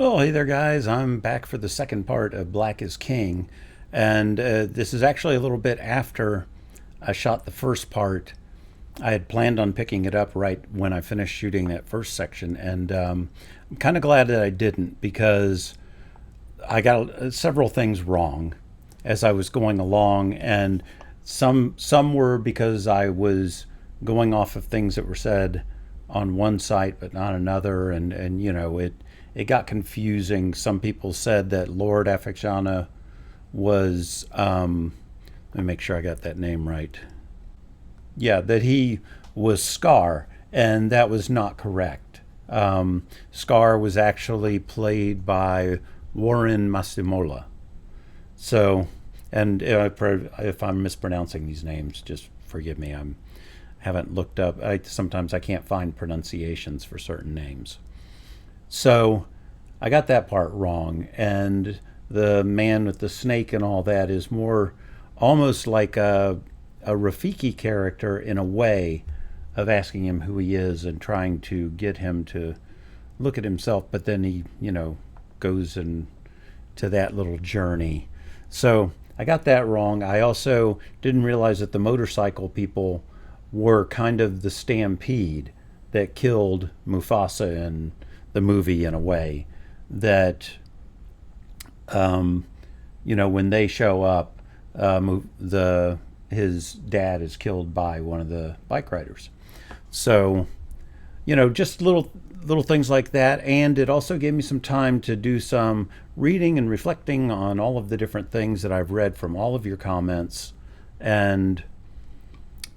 Well, hey there, guys. I'm back for the second part of Black is King. And this is actually a little bit after I shot the first part. I had planned on picking it up right when I finished shooting that first section. And I'm kind of glad that I didn't because I got several things wrong as I was going along. And some were because I was going off of things that were said on one site but not another. And it got confusing. Some people said that Lord Afekjana was, let me make sure I got that name right. Yeah, that he was Scar, and that was not correct. Scar was actually played by Warren Masimola. So, and if I'm mispronouncing these names, just forgive me. I haven't looked up. Sometimes I can't find pronunciations for certain names. So I got that part wrong. And the man with the snake and all that is more almost like a Rafiki character in a way of asking him who he is and trying to get him to look at himself. But then he, goes into that little journey. So I got that wrong. I also didn't realize that the motorcycle people were kind of the stampede that killed Mufasa in the movie in a way. That, when they show up, his dad is killed by one of the bike riders. So, just little things like that. And it also gave me some time to do some reading and reflecting on all of the different things that I've read from all of your comments and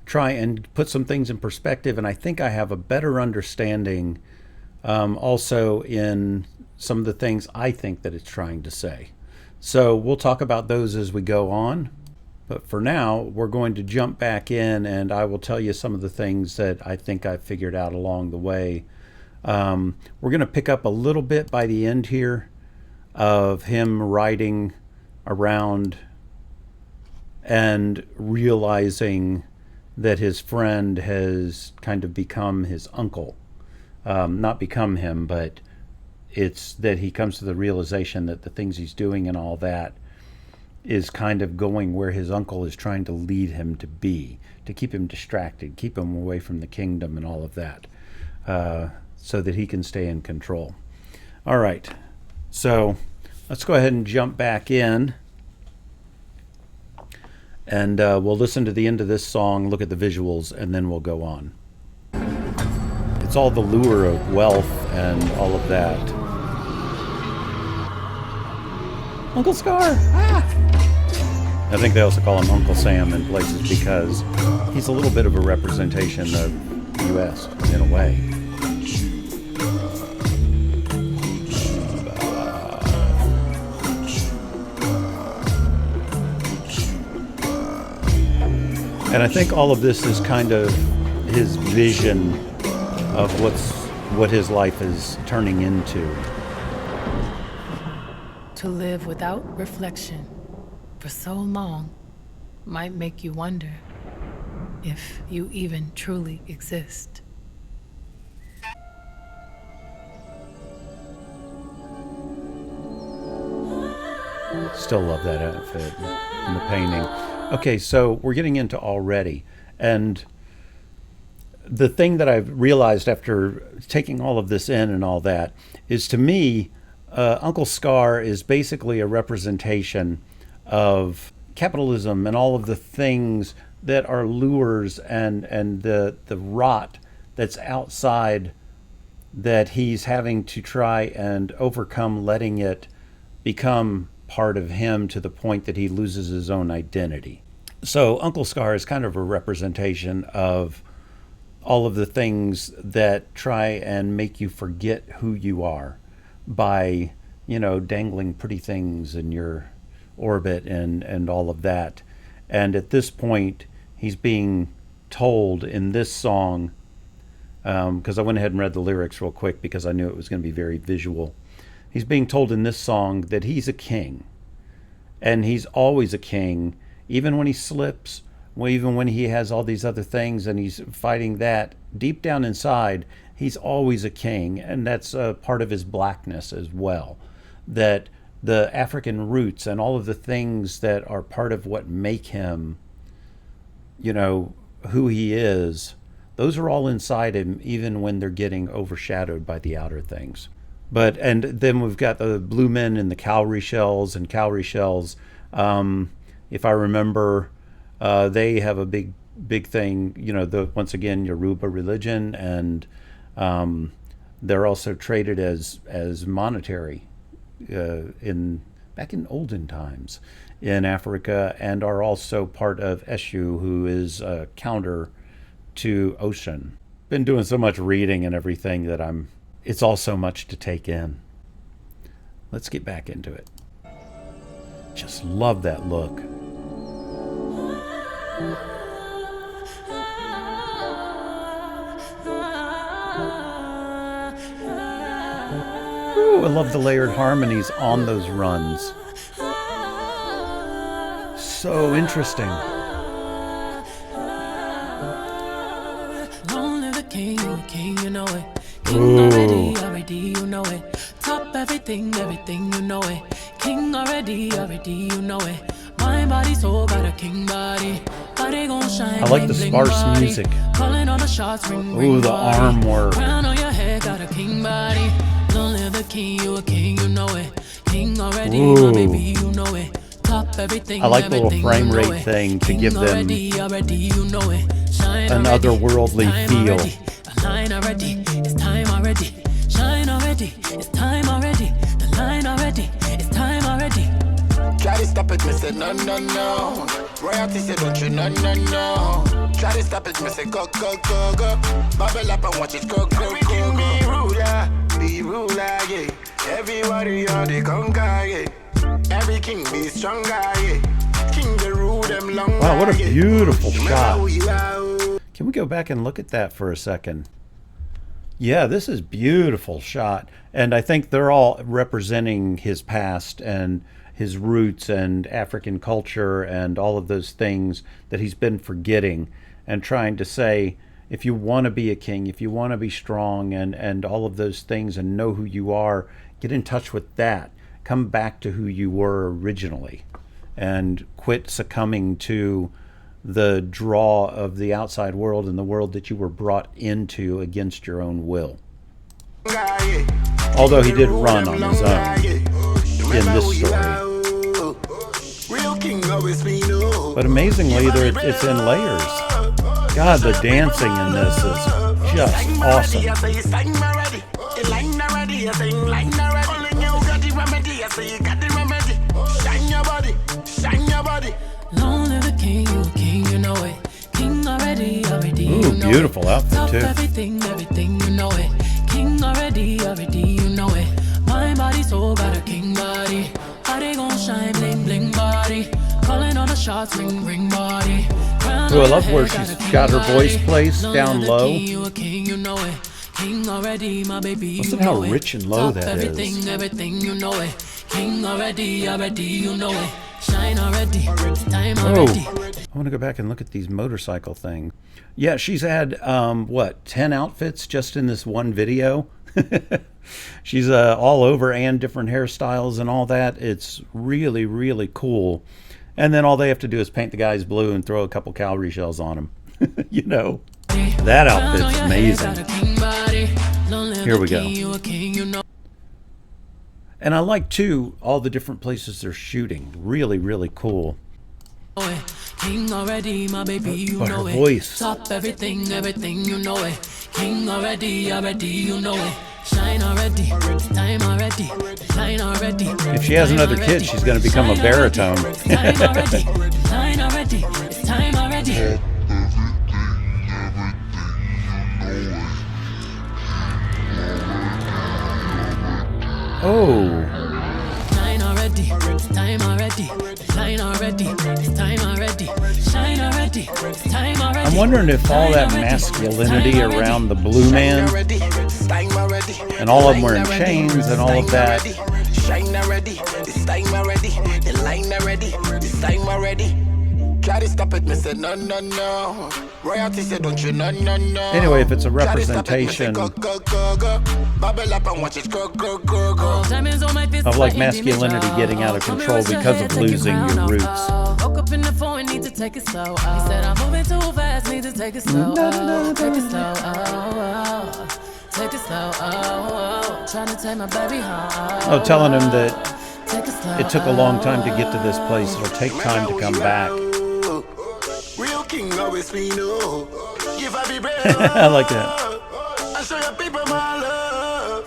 try and put some things in perspective. And I think I have a better understanding also in some of the things I think that it's trying to say. So we'll talk about those as we go on. But for now, we're going to jump back in and I will tell you some of the things that I think I figured out along the way. We're going to pick up a little bit by the end here of him riding around and realizing that his friend has kind of become his uncle. Not become him, but it's that he comes to the realization that the things he's doing and all that is kind of going where his uncle is trying to lead him to be, to keep him distracted, keep him away from the kingdom and all of that, so that he can stay in control. All right, so let's go ahead and jump back in, and we'll listen to the end of this song, look at the visuals, and then we'll go on. It's all the lure of wealth and all of that. Uncle Scar! Ah! I think they also call him Uncle Sam in places because he's a little bit of a representation of the U.S. in a way. And I think all of this is kind of his vision of what his life is turning into. To live without reflection for so long might make you wonder if you even truly exist. Still love that outfit and the painting. Okay, so we're getting into already. And the thing that I've realized after taking all of this in and all that is, to me, Uncle Scar is basically a representation of capitalism and all of the things that are lures and the rot that's outside that he's having to try and overcome, letting it become part of him to the point that he loses his own identity. So Uncle Scar is kind of a representation of all of the things that try and make you forget who you are by, dangling pretty things in your orbit and all of that. And at this point, he's being told in this song, because I went ahead and read the lyrics real quick because I knew it was going to be very visual. He's being told in this song that he's a king. And he's always a king, even when he slips, even when he has all these other things and he's fighting that. Deep down inside, he's always a king, and that's part of his blackness as well. That the African roots and all of the things that are part of what make him, you know, who he is, those are all inside him, even when they're getting overshadowed by the outer things. But, and then we've got the blue men and the cowrie shells, and cowrie shells, if I remember, they have a big thing, you know, the, once again, Yoruba religion, and they're also traded as monetary back in olden times in Africa, and are also part of Eshu, who is a counter to Ocean. Been doing so much reading and everything that it's all so much to take in. Let's get back into it. Just love that look. Ooh, I love the layered harmonies on those runs. So interesting. Long live the king, you know it. King already, you know it. Top everything, you know it. King already, you know it. My body, soul, got a king body. Body gon' shine. I like the sparse music. Calling on the shots, ring, ooh, the arm work. Crown on your head, got a king body. Long live the king, you a king, you know it. King already, my baby, you know it. Top everything, I like the little frame rate thing to give them an otherworldly feel. Line already, it's time already. Shine already, it's time already. The line already, it's time already. Try to stop it, me say no, no, no. Royalty say don't you, no, no, no. Try to stop it, me say go, go, go, go. Bubble up and watch it go, go, go, go. Be ruler, yeah. Everybody on the conquer, yeah. Every king be stronger, yeah. King the rule them long. Wow, what a beautiful shot. Can we go back and look at that for a second? Yeah, this is beautiful shot. And I think they're all representing his past and his roots and African culture and all of those things that he's been forgetting, and trying to say, if you want to be a king, if you want to be strong and all of those things and know who you are, get in touch with that. Come back to who you were originally and quit succumbing to the draw of the outside world and the world that you were brought into against your own will. Although he did run on his own in this story. But amazingly, it's in layers. God, the dancing in this is just awesome. Long live the king, you know it. King already, Ooh, you know beautiful it. outfit too. Everything, you know it. King already, you know it. My body, soul, got a king body. Body gon' shine, bling, bling body. Calling on the shots, ring, ring body. Ooh, I love where she's got her voice placed down low. King already, my baby. Listen how rich and low that is. Everything, you know it. King already, you know it. Shine already, it's time already. I want to go back and look at these motorcycle things. Yeah, she's had, 10 outfits just in this one video? She's all over, and different hairstyles and all that. It's really, really cool. And then all they have to do is paint the guys blue and throw a couple cowrie shells on them. You know, that outfit's amazing. Here we go. And I like, too, all the different places they're shooting. Really, really cool. King already, my baby, you But her know it. voice. Top everything, you know it. King already, you know it. Shine already, it's time already. Shine already. If she has another kid, she's going to become a baritone. Shine already, shine already, it's time already. Oh. Shine already, it's time already. Shine already, it's time already. Shine already, it's time already. I'm wondering if all that masculinity around the blue man and all of them wearing chains and all of that. Shine already, it's time already. The line already, it's time already. Try to stop it, me say no, no, no. Royalty say don't you, no, no, no. Anyway, if it's a Try to stop it, me say representation go, go, go, go. Bubble up and watch it go, go, go, go. of like masculinity getting out of control because of losing your roots. Woke up in the phone, need to take it slow. He said I'm moving too fast, need to take it slow. Take it slow, take it slow. Trying to take my baby home. Oh, telling him that it took a long time to get to this place. It'll take time to come back. Real king always be no. Give a be brave. I like that. I show your people my love.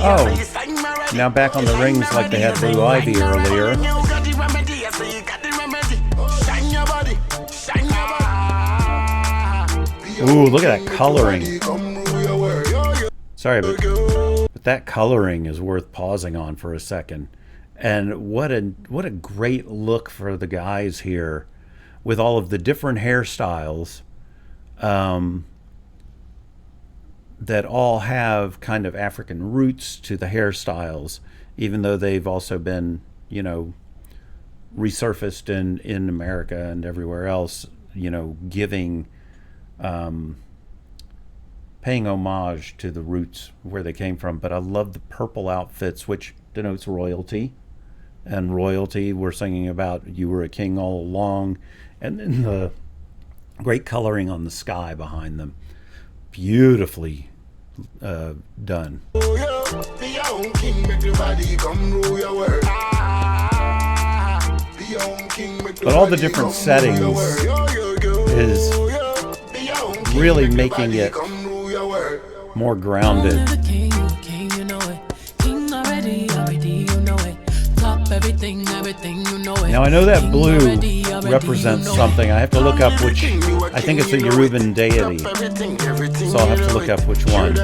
Oh, now back on the rings like they had Blue Ivy earlier. Ooh, look at that coloring. Sorry, but that coloring is worth pausing on for a second. And what a great look for the guys here with all of the different hairstyles that all have kind of African roots to the hairstyles, even though they've also been, you know, resurfaced in America and everywhere else, you know, giving paying homage to the roots where they came from. But I love the purple outfits, which denotes royalty. And royalty, we're singing about you were a king all along. And then the great coloring on the sky behind them. Beautifully done. But all the different settings is really making it more grounded. Now I know that blue represents something. I have to look up which. I think it's a Yoruban deity, so I'll have to look up which one.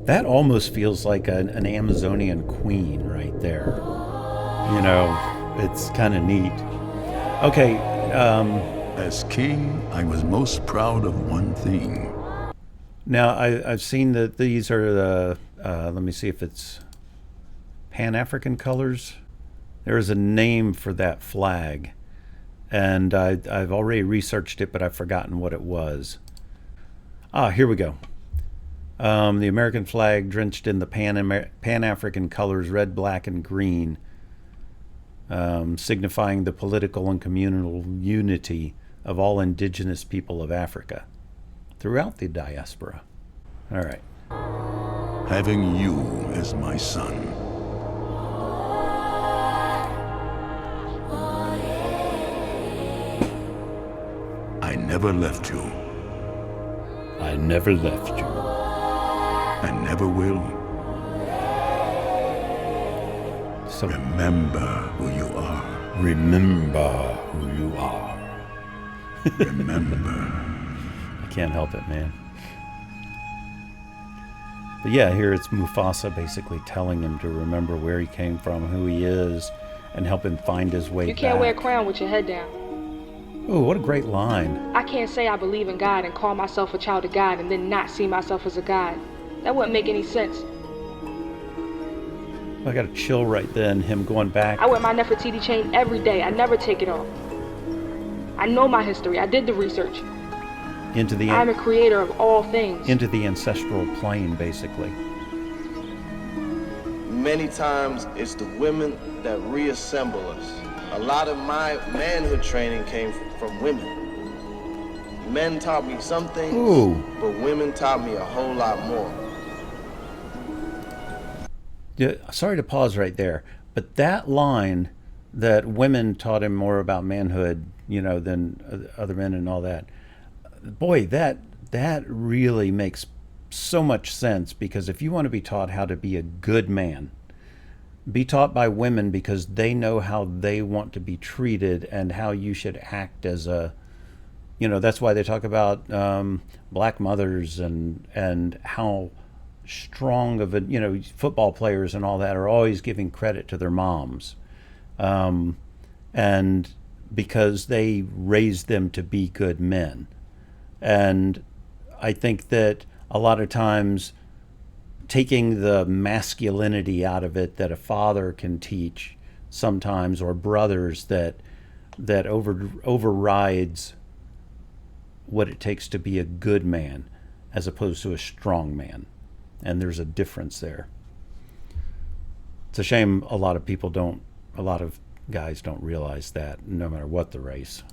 That almost feels like an Amazonian queen right there. You know, it's kind of neat. Okay. As king, I was most proud of one thing. Now, I've seen that these are the, let me see if it's Pan-African colors. There is a name for that flag. And I've already researched it, but I've forgotten what it was. Here we go. The American flag drenched in the Pan-African colors, red, black, and green, signifying the political and communal unity of all indigenous people of Africa throughout the diaspora. All right. Having you as my son. I never left you. I never left you. I never will. So remember who you are. Remember who you are. Remember. I can't help it, man. But yeah, here it's Mufasa basically telling him to remember where he came from, who he is, and help him find his way back. You can't wear a crown with your head down. Ooh, what a great line. I can't say I believe in God and call myself a child of God and then not see myself as a God. That wouldn't make any sense. I got a chill right then, him going back. I wear my Nefertiti chain every day. I never take it off. I know my history. I did the research. I'm a creator of all things. Into the ancestral plane, basically. Many times it's the women that reassemble us. A lot of my manhood training came from women. Men taught me some things, but women taught me a whole lot more. Yeah, sorry to pause right there, but that line that women taught him more about manhood, you know, than other men and all that. Boy, that really makes so much sense, because if you want to be taught how to be a good man, be taught by women, because they know how they want to be treated and how you should act as a, you know, that's why they talk about black mothers and how strong of a, you know, football players and all that are always giving credit to their moms. And because they raised them to be good men. And I think that a lot of times taking the masculinity out of it that a father can teach sometimes, or brothers, that overrides what it takes to be a good man as opposed to a strong man. And there's a difference there. It's a shame a lot of guys don't realize that, no matter what the race.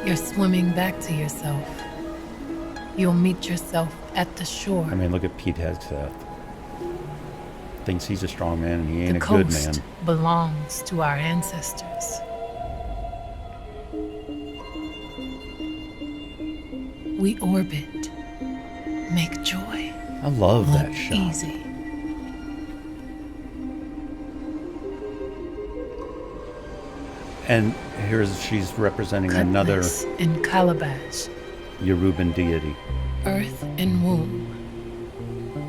You're swimming back to yourself. You'll meet yourself at the shore. I mean, look at Pete Hegseth. Thinks he's a strong man and he ain't The a good man. coast belongs to our ancestors. We orbit, make joy. I love that look shot. Easy. And she's representing another Cutlass in calabash. Yoruban deity. Earth and womb.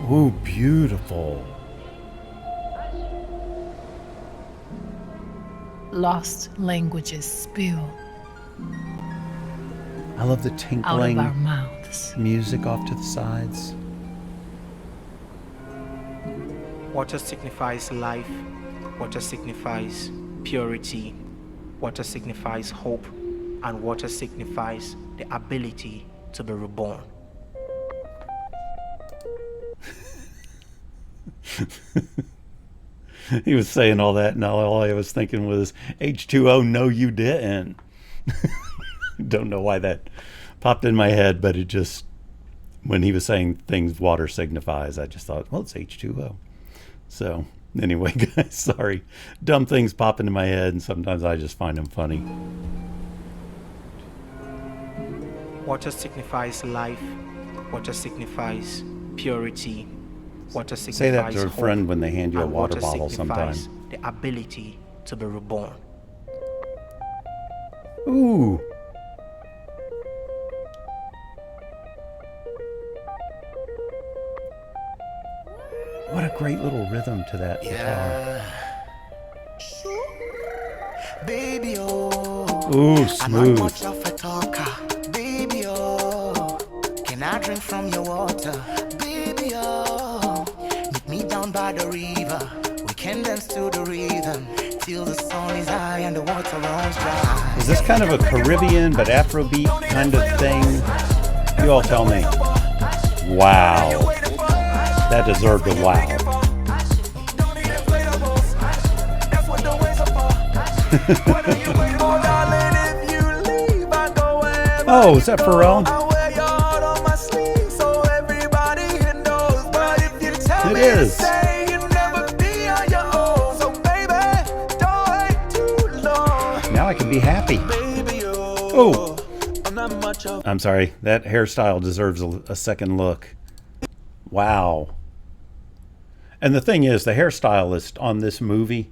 Ooh, beautiful. Lost languages spill I love the out of tinkling our mouths. music off to the sides. Water signifies life. Water signifies purity. Water signifies hope. And water signifies the ability to be reborn. He was saying all that, and all I was thinking was, H2O, no, you didn't. Don't know why that popped in my head, but it just, when he was saying things water signifies, I just thought, well, it's H2O. So, anyway, guys, sorry. Dumb things pop into my head, and sometimes I just find them funny. Water signifies life. Water signifies purity. Water signifies Say that to a hope, friend when they hand you a and water water bottle sometime. signifies the ability to be reborn. Ooh. What a great little rhythm to that guitar. Baby, oh. Ooh, I'm not smooth. much of a talker. Baby, oh. Can I drink from your water? Baby, oh. Meet me down by the river. We can dance to the rhythm till the sun is high and the water runs dry. Is this kind of a Caribbean but Afrobeat kind of thing? You all tell me. Wow. That deserved a wow. Oh, is that Pharrell? It is. Now I can be happy. Oh, I'm sorry. That hairstyle deserves a second look. Wow. And the thing is, the hairstylist on this movie,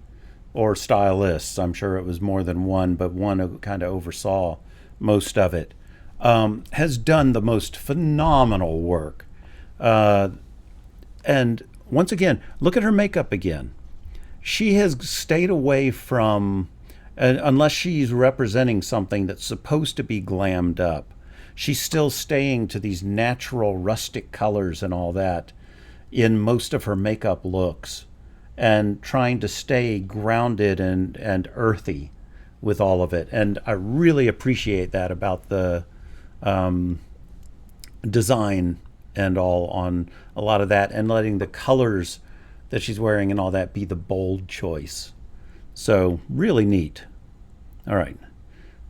or stylists, I'm sure it was more than one, but one who kind of oversaw most of it, has done the most phenomenal work. And once again, look at her makeup again. She has stayed away from, unless she's representing something that's supposed to be glammed up, she's still staying to these natural rustic colors and all that in most of her makeup looks, and trying to stay grounded and earthy with all of it. And I really appreciate that about the design and all on a lot of that, and letting the colors that she's wearing and all that be the bold choice. So really neat. All right.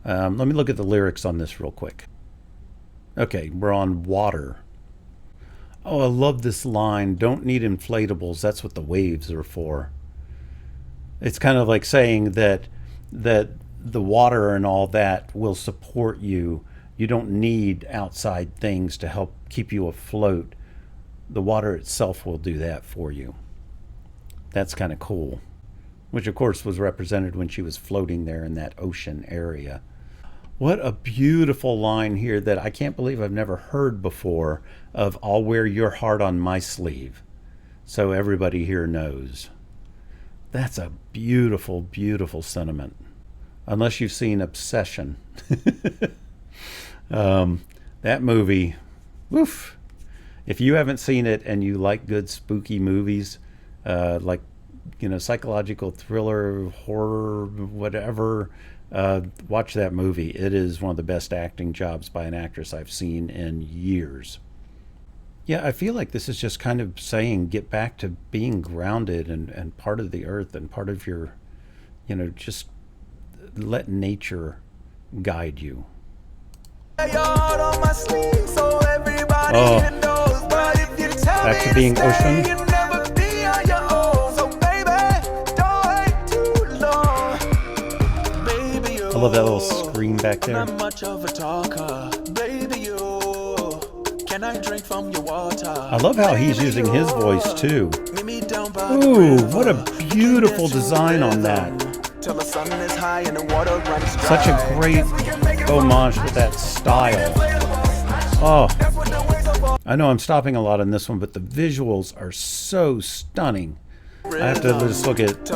Let me look at the lyrics on this real quick. Okay, we're on water. Oh, I love this line. Don't need inflatables. That's what the waves are for. It's kind of like saying that the water and all that will support you. You don't need outside things to help keep you afloat. The water itself will do that for you. That's kind of cool. Which, of course, was represented when she was floating there in that ocean area. What a beautiful line here that I can't believe I've never heard before, of I'll wear your heart on my sleeve so everybody here knows. That's a beautiful, beautiful sentiment. Unless you've seen Obsession. That movie, woof, If you haven't seen it and you like good spooky movies, like, you know, psychological thriller, horror, whatever, watch that movie. It is one of the best acting jobs by an actress I've seen in years. Yeah, I feel like this is just kind of saying get back to being grounded and part of the earth and part of your, you know, just let nature guide you. Oh, back to being ocean. I love that little scream back there. I'm much of a talker, baby, you. Can I drink from your water? I love how he's using his voice too. Ooh, what a beautiful design on that. Such a great homage to that style. Oh, I know I'm stopping a lot on this one, but the visuals are so stunning. I have to just look at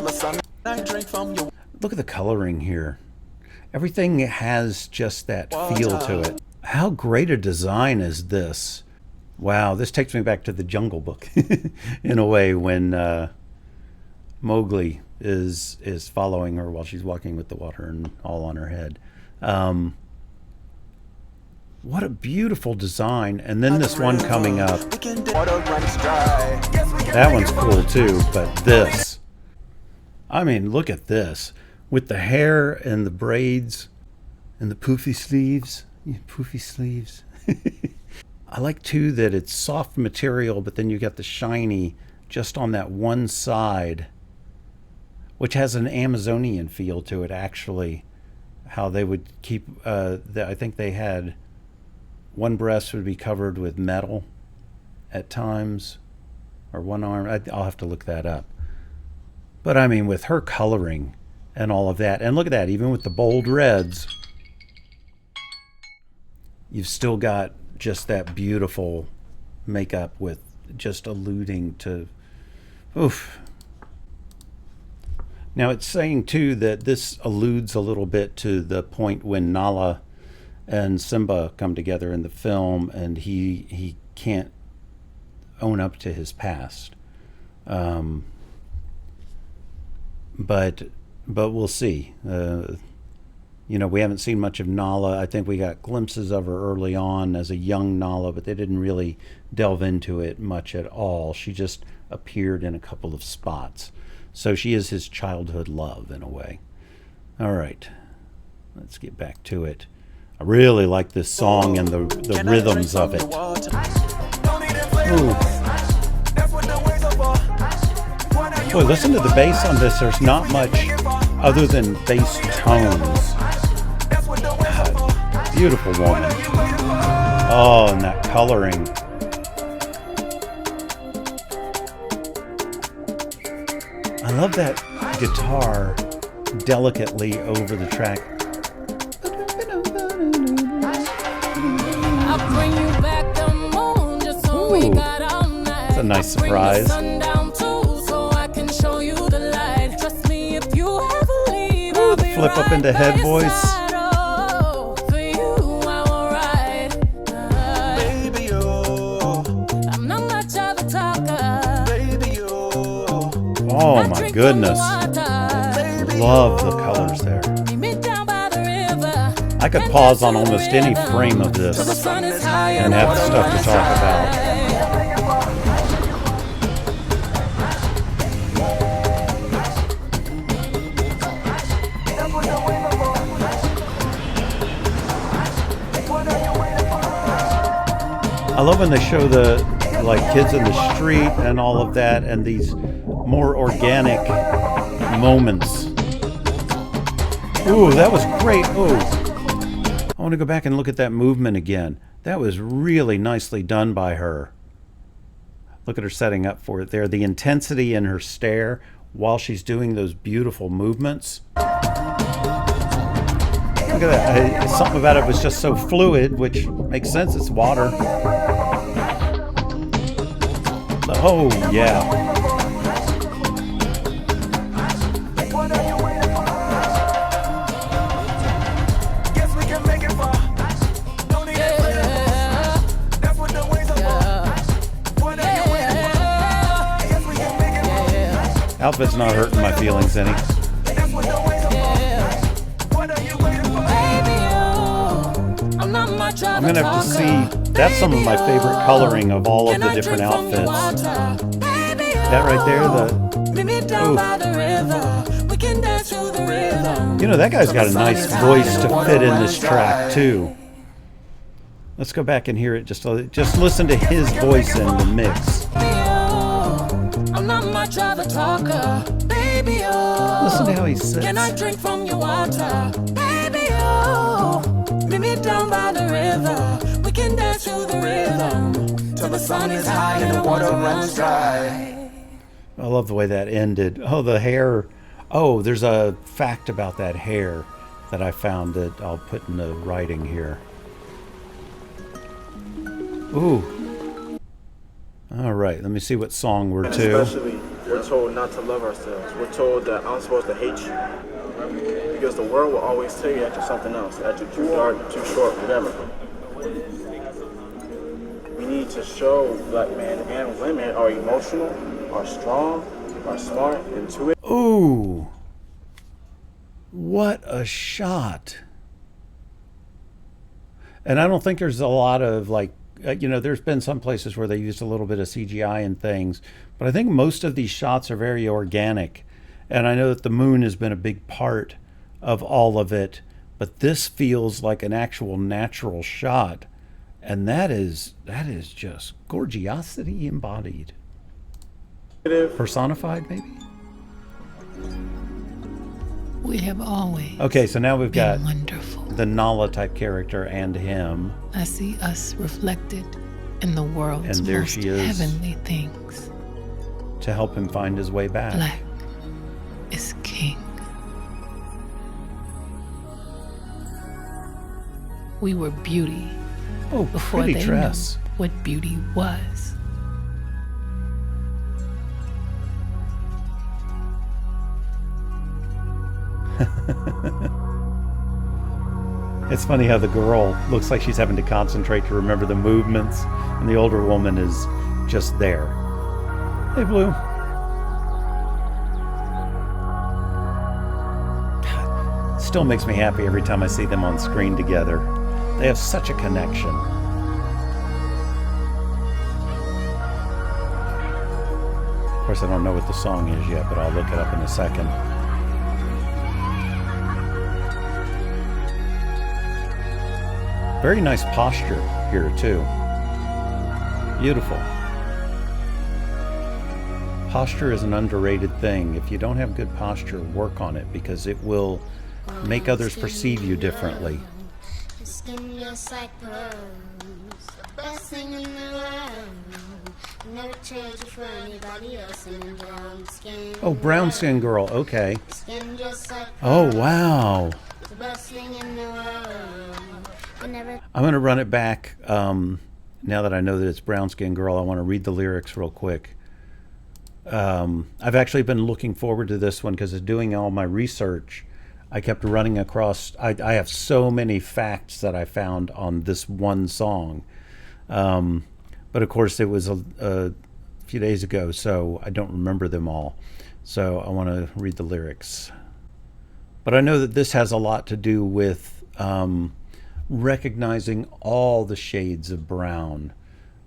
the coloring here. Everything has just that feel to it. How great a design is this? Wow, this takes me back to the Jungle Book in a way, when Mowgli is following her while she's walking with the water and all on her head. What a beautiful design. And then this one coming up. That one's cool too, but this. I mean, look at this. With the hair and the braids and the poofy sleeves. Poofy sleeves. I like too that it's soft material, but then you got the shiny just on that one side, which has an Amazonian feel to it, actually. How they would keep, I think they had one breast would be covered with metal at times, or one arm. I'll have to look that up. But I mean, with her coloring and all of that, and look at that, even with the bold reds, you've still got just that beautiful makeup with just alluding to, oof. Now it's saying too that this alludes a little bit to the point when Nala and Simba come together in the film, and he can't own up to his past. But we'll see. You know, we haven't seen much of Nala. I think we got glimpses of her early on as a young Nala, but they didn't really delve into it much at all. She just appeared in a couple of spots. So she is his childhood love in a way. All right, let's get back to it. I really like this song and the rhythms of it. Ooh. Boy, listen to the bass on this. There's not much other than bass tones. God, beautiful woman. Oh, and that coloring. I love that guitar delicately over the track. Ooh, that's a nice surprise. Ooh, the flip up into head voice. Oh my goodness. Love the colors there. I could pause on almost any frame of this and have stuff to talk about. I love when they show the kids in the street and all of that, and these more organic moments. Ooh, that was great. Ooh. I want to go back and look at that movement again. That was really nicely done by her. Look at her setting up for it there. The intensity in her stare while she's doing those beautiful movements. Look at that. Something about it was just so fluid, which makes sense. It's water. Oh, yeah. outfit's not hurting my feelings any. I'm gonna have to see. That's some of my favorite coloring of all of the different outfits. That right there, you know, that guy's got a nice voice to fit in this track too. Let's go back and hear it. Just listen to his voice in the mix. I'm not much of a talker, baby. Listen to how he sits. Can I drink from your water, baby? Meet me down by the river. We can dance to the rhythm till the sun is high and the water runs dry. I love the way that ended. Oh, the hair. Oh, there's a fact about that hair that I found that I'll put in the writing here. Ooh. All right, let me see what song we're to. Especially, we're told not to love ourselves. We're told that I'm supposed to hate you. Because the world will always tell you that you're something else, that you're too dark, too short, whatever. We need to show black men and women are emotional, are strong, are smart, intuitive. Ooh. What a shot. And I don't think there's a lot of like, you know, there's been some places where they used a little bit of CGI and things, but I think most of these shots are very organic. And I know that the moon has been a big part of all of it, but this feels like an actual natural shot. And that is just gorgeosity embodied. Personified, maybe? We have always. Okay, so now we've got wonderful. The Nala type character and him. I see us reflected in the world's and there most she is, heavenly things. To help him find his way back. Black is king. We were beauty. Oh, before pretty they dress. knew what beauty was. It's funny how the girl looks like she's having to concentrate to remember the movements, and the older woman is just there. Hey, Blue. God, still makes me happy every time I see them on screen together. They have such a connection. Of course, I don't know what the song is yet, but I'll look it up in a second. Very nice posture here, too. Beautiful. Posture is an underrated thing. If you don't have good posture, work on it, because it will make others perceive you differently. Oh, brown skin girl. Okay. Oh, wow. I'm going to run it back. Now that I know that it's brown skin girl, I want to read the lyrics real quick. I've actually been looking forward to this one because of doing all my research. I kept running across, I have so many facts that I found on this one song. But of course it was a few days ago, so I don't remember them all. So I want to read the lyrics. But I know that this has a lot to do with recognizing all the shades of brown,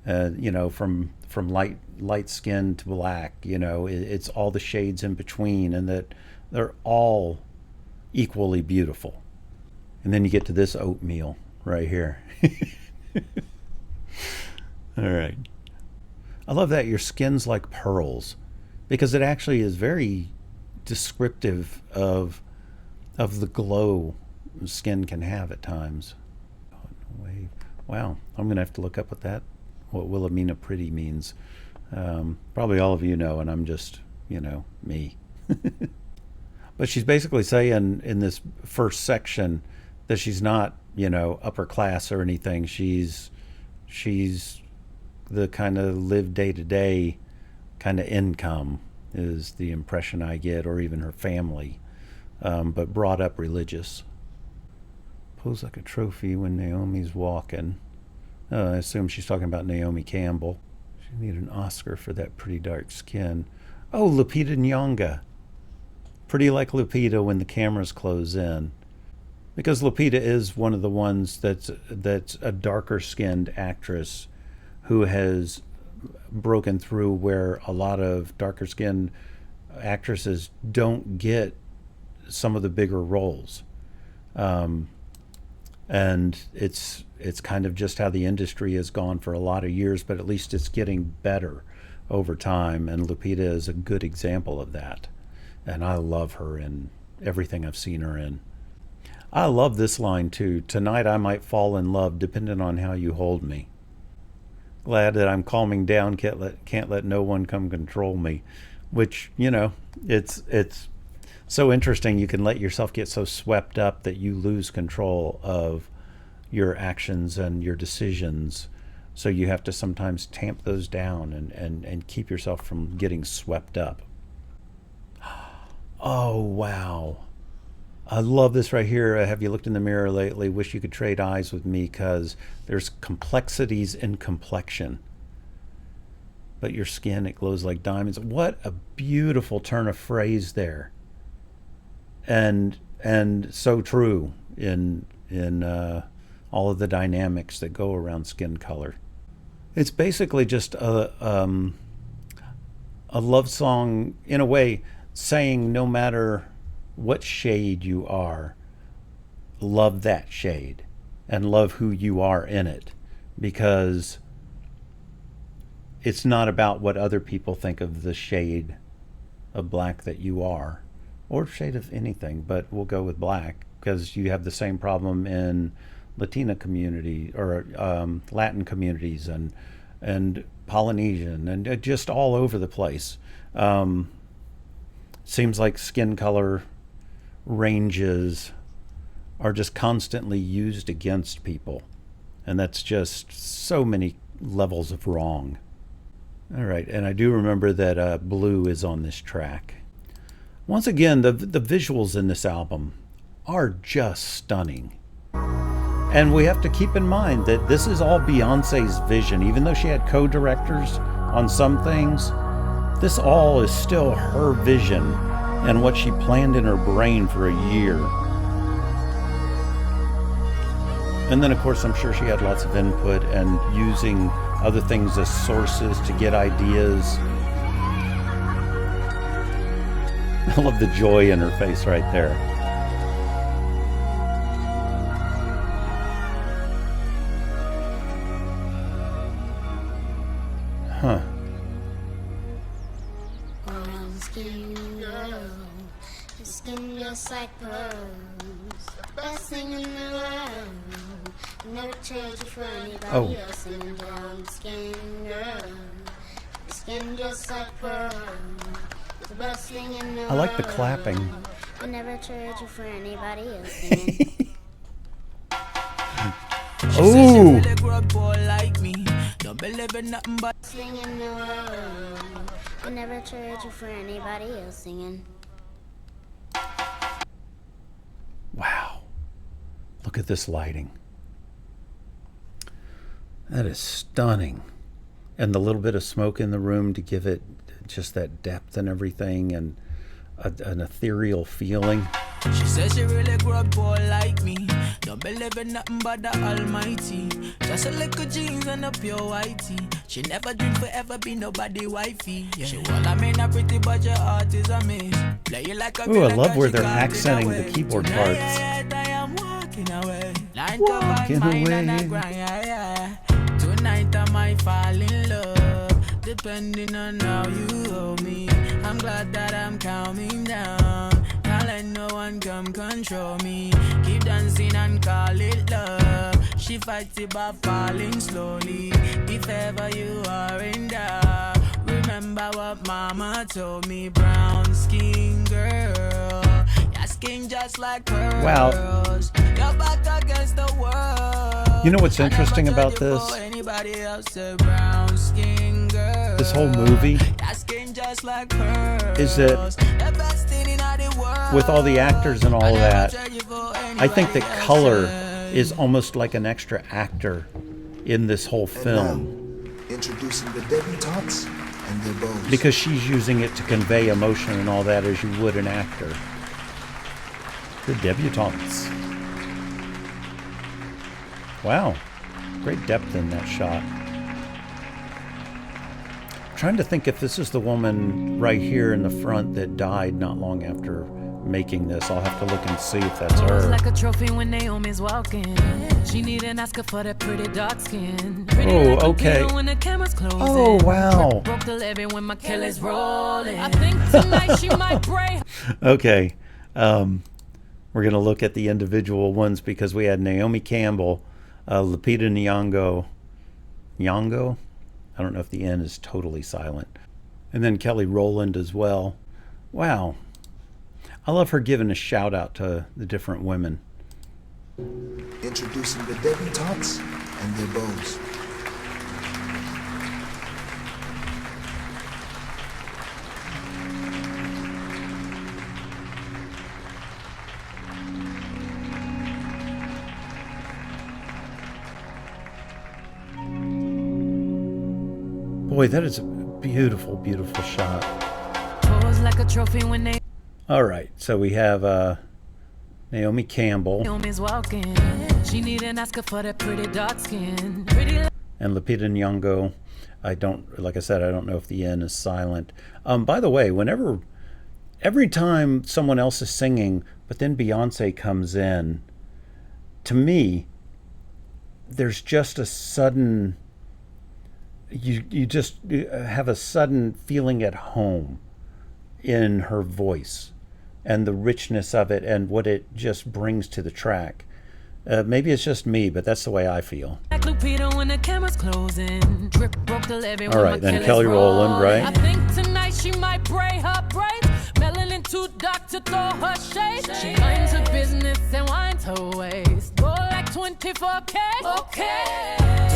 you know, from light skin to black, you know, it's all the shades in between, and that they're all equally beautiful. And then you get to this oatmeal right here. All right. I love that your skin's like pearls, because it actually is very descriptive of the glow skin can have at times. Wow, I'm gonna have to look up what Wilhelmina Pretty means. Probably all of you know, and I'm just, you know, me. But she's basically saying in this first section that she's not, you know, upper class or anything. She's the kind of live day to day kind of income is the impression I get, or even her family, but brought up religious. Pose like a trophy when Naomi's walking. I assume she's talking about Naomi Campbell. She need an Oscar for that pretty dark skin. Oh, Lupita Nyong'o. Pretty like Lupita when the cameras close in. Because Lupita is one of the ones that's a darker skinned actress who has broken through where a lot of darker skinned actresses don't get some of the bigger roles. And it's kind of just how the industry has gone for a lot of years, but at least it's getting better over time, and Lupita is a good example of that. And I love her in everything I've seen her in. I love this line too. Tonight I might fall in love depending on how you hold me. Glad that I'm calming down, can't let no one come control me. Which, you know, it's so interesting. You can let yourself get so swept up that you lose control of your actions and your decisions. So you have to sometimes tamp those down and keep yourself from getting swept up. Oh, wow. I love this right here. Have you looked in the mirror lately? Wish you could trade eyes with me, because there's complexities in complexion. But your skin, it glows like diamonds. What a beautiful turn of phrase there. And so true in all of the dynamics that go around skin color. It's basically just a love song, in a way, saying no matter what shade you are, love that shade and love who you are in it, because it's not about what other people think of the shade of black that you are, or shade of anything, but we'll go with black because you have the same problem in Latina community or Latin communities and Polynesian and just all over the place. Seems like skin color ranges are just constantly used against people, and that's just so many levels of wrong. All right, and I do remember that Blue is on this track. Once again, the visuals in this album are just stunning. And we have to keep in mind that this is all Beyonce's vision. Even though she had co-directors on some things, this all is still her vision and what she planned in her brain for a year. And then, of course, I'm sure she had lots of input and using other things as sources to get ideas. I love the joy in her face right there. Huh. Skin just like pearls, best thing in the world. Never trade you for anybody else. And brown skin girl, skin just like pearls, the best thing in the world. I like the clapping. I never trade you for anybody else. Ooh. Sing in the world. I never trade you for anybody else singing. Wow. Look at this lighting. That is stunning. And the little bit of smoke in the room to give it just that depth and everything, and an ethereal feeling. She says she really grew up poor like me. Don't believe in nothing but the Almighty. Just a little jeans and a pure whitey. She never dreamed forever be nobody wifey. Yeah. She well, I mean, a pretty but your heart is a miss. Play you like a ooh, I love where they're accenting the keyboard parts. I am walking away. Walking away. Tonight I might fall in love, depending on how you hold me. I'm glad that I'm calming down. Can't let no one come control me. Keep dancing and call it love. She fights it by falling slowly. If ever you are in doubt, remember what mama told me. Brown skin girl, your skin just like pearls. Wow. You're back against the world. You know what's interesting about this? This whole movie is that with all the actors and all of that, I think that color is almost like an extra actor in this whole film. Now, introducing the debutantes and their bows. Because she's using it to convey emotion and all that as you would an actor. The debutantes. Wow. Great depth in that shot. I'm trying to think if this is the woman right here in the front that died not long after making this. I'll have to look and see if that's her. Like a trophy when Naomi's walking. She need an Oscar for that pretty dark skin. Oh, okay. When the camera's closing. Oh, wow. Broke the levee when my Kelly's rolling. I think tonight she might break. Okay. We're going to look at the individual ones because we had Naomi Campbell, Lupita Nyong'o. Nyong'o? I don't know if the N is totally silent. And then Kelly Rowland as well. Wow. I love her giving a shout out to the different women. Introducing the debutantes and their bows. Boy, that is a beautiful, beautiful shot. Like a trophy when they all right, so we have Naomi Campbell. Naomi's walking. She need an Oscar for that pretty dark skin. And Lupita Nyong'o. Like I said, I don't know if the N is silent. By the way, every time someone else is singing, but then Beyonce comes in, to me, there's just a sudden, you just have a sudden feeling at home in her voice and the richness of it and what it just brings to the track. Maybe it's just me, but that's the way I feel. All right, then Kelly Rowland, right? I think tonight she might break her braids. Melanin too dark to throw her shade. She minds her business and winds her waist. Go like 24K. Okay.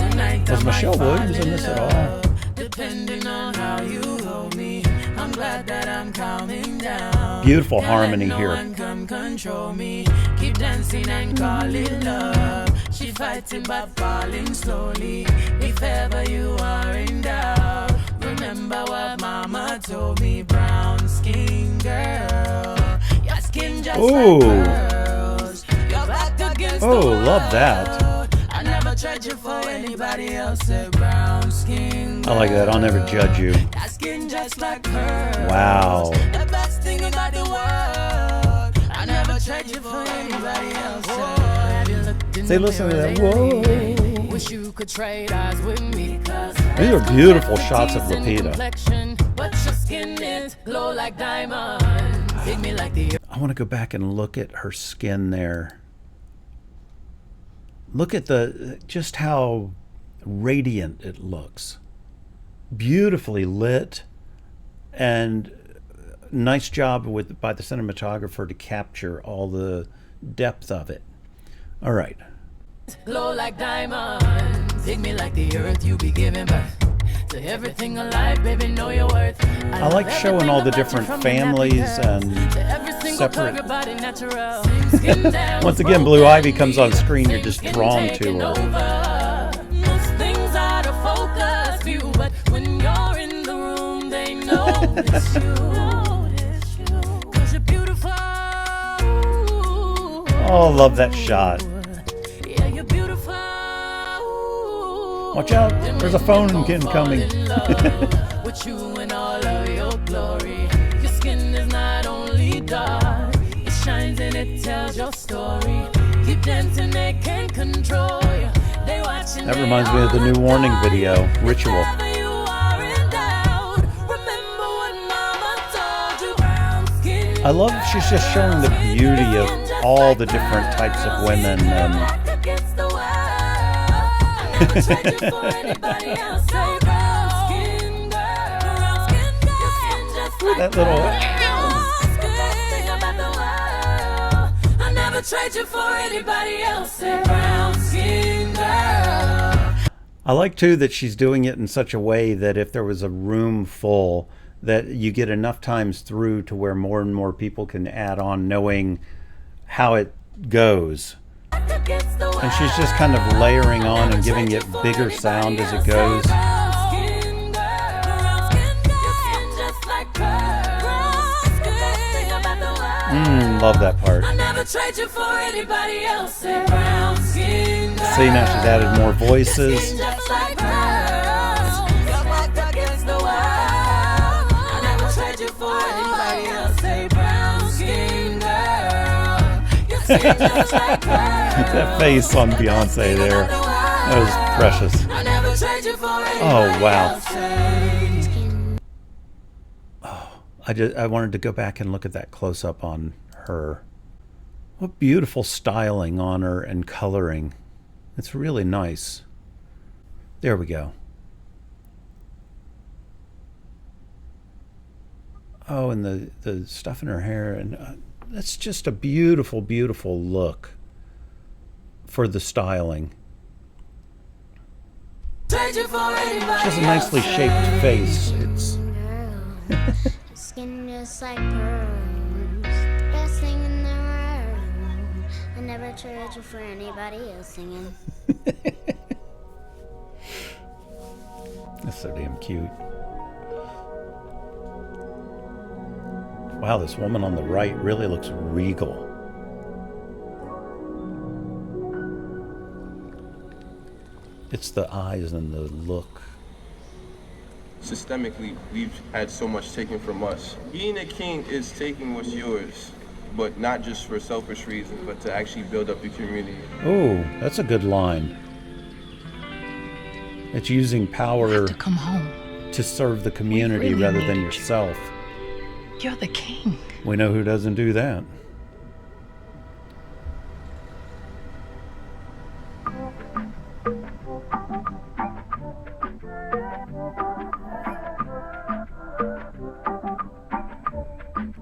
Tonight was Michelle Williams in this at all? Depending on how you hold me, I'm glad that I'm calming down. Beautiful harmony here. Come control me. Keep dancing and call it love. She fighting but falling slowly. If ever you are in doubt, remember what mama told me. Brown skin girl, your skin just like pearls. Your back against the world. Love that. I never tried you for anybody else. Brown skin girl. I like that. I'll never judge you. That skin just like pearls. Wow. The best thing about the world. I never tried you for anybody else. Have you looked in Say, listen to that. Whoa. Wish you could trade eyes with me. These are beautiful shots of Lupita. But your skin is glow like diamonds. Dig me like the I want to go back and look at her skin there. Look at just how radiant it looks. Beautifully lit, and nice job by the cinematographer to capture all the depth of it. All right. Glow like diamonds. Dig me like the earth, you be giving birth to everything alive, baby, know your worth. I like showing all the different families and separate. Once again, Blue Ivy comes on screen, you're just drawn to her. Most things out of focus view, but when you're in the room, they notice you. 'Cause you're beautiful. Oh, love that shot. Yeah, you're beautiful. Watch out, there's a phone incoming. With you in all of your glory. Your skin is not only dark, it shines and it tells your story. Keep dancing, they can't control you. They watching. That reminds me of the new Warning video, Ritual. I love she's just showing the beauty of all the different types of women. That little. I never trade you for anybody else. Brown skin girl. I like too that she's doing it in such a way that if there was a room full, that you get enough times through to where more and more people can add on, knowing how it goes. And she's just kind of layering on and giving it bigger sound as it goes. Love that part. I never trade you for anybody else. Say brown skin girl. See, now she's added more voices. Just like pearls. You're backed against the wall. I never trade you for anybody else. Say brown skin girl. Your skin just like pearls. That face on Beyonce there. That was precious. I never trade you for anybody Oh, wow. else. I wanted to go back and look at that close-up on her. What beautiful styling on her and coloring. It's really nice. There we go. Oh, and the stuff in her hair. And that's just a beautiful, beautiful look for the styling. She has a nicely shaped face. It's... Skin just like pearls, best thing in the world. I never trade you for anybody else singing. That's so damn cute. Wow, this woman on the right really looks regal. It's the eyes and the look. Systemically, we've had so much taken from us. Being a king is taking what's yours, but not just for selfish reasons, but to actually build up your community. Oh, that's a good line. It's using power To come home. to serve the community really rather need than you. yourself. You're the king. We know who doesn't do that.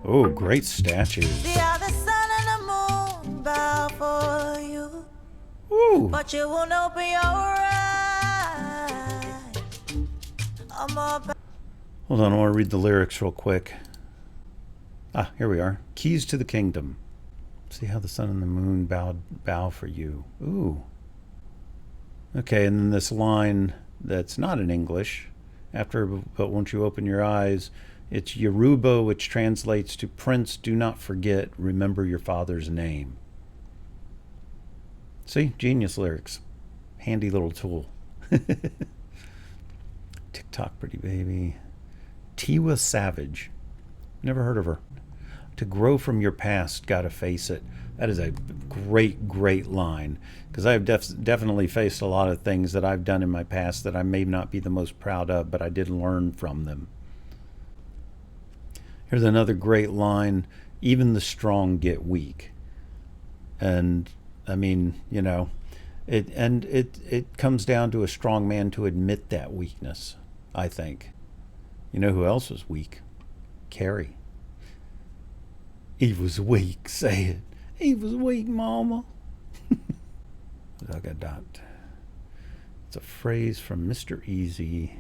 Oh, great statues. The other sun and the moon bow for you. Ooh. But you won't open your eyes. I'm all back. Hold on, I want to read the lyrics real quick. Ah, here we are. Keys to the kingdom. See how the sun and the moon bow for you. Ooh. Okay, and then this line that's not in English. After, but won't you open your eyes? It's Yoruba, which translates to Prince, do not forget, remember your father's name. See? Genius lyrics. Handy little tool. TikTok pretty baby. Tiwa Savage. Never heard of her. To grow from your past, gotta face it. That is a great, great line. Because I've definitely faced a lot of things that I've done in my past that I may not be the most proud of, but I did learn from them. Here's another great line. Even the strong get weak. And, I mean, you know, it comes down to a strong man to admit that weakness, I think. You know who else was weak? Carrie. He was weak, say it. He was weak, mama. Zagadat. It's a phrase from Mr. Easy.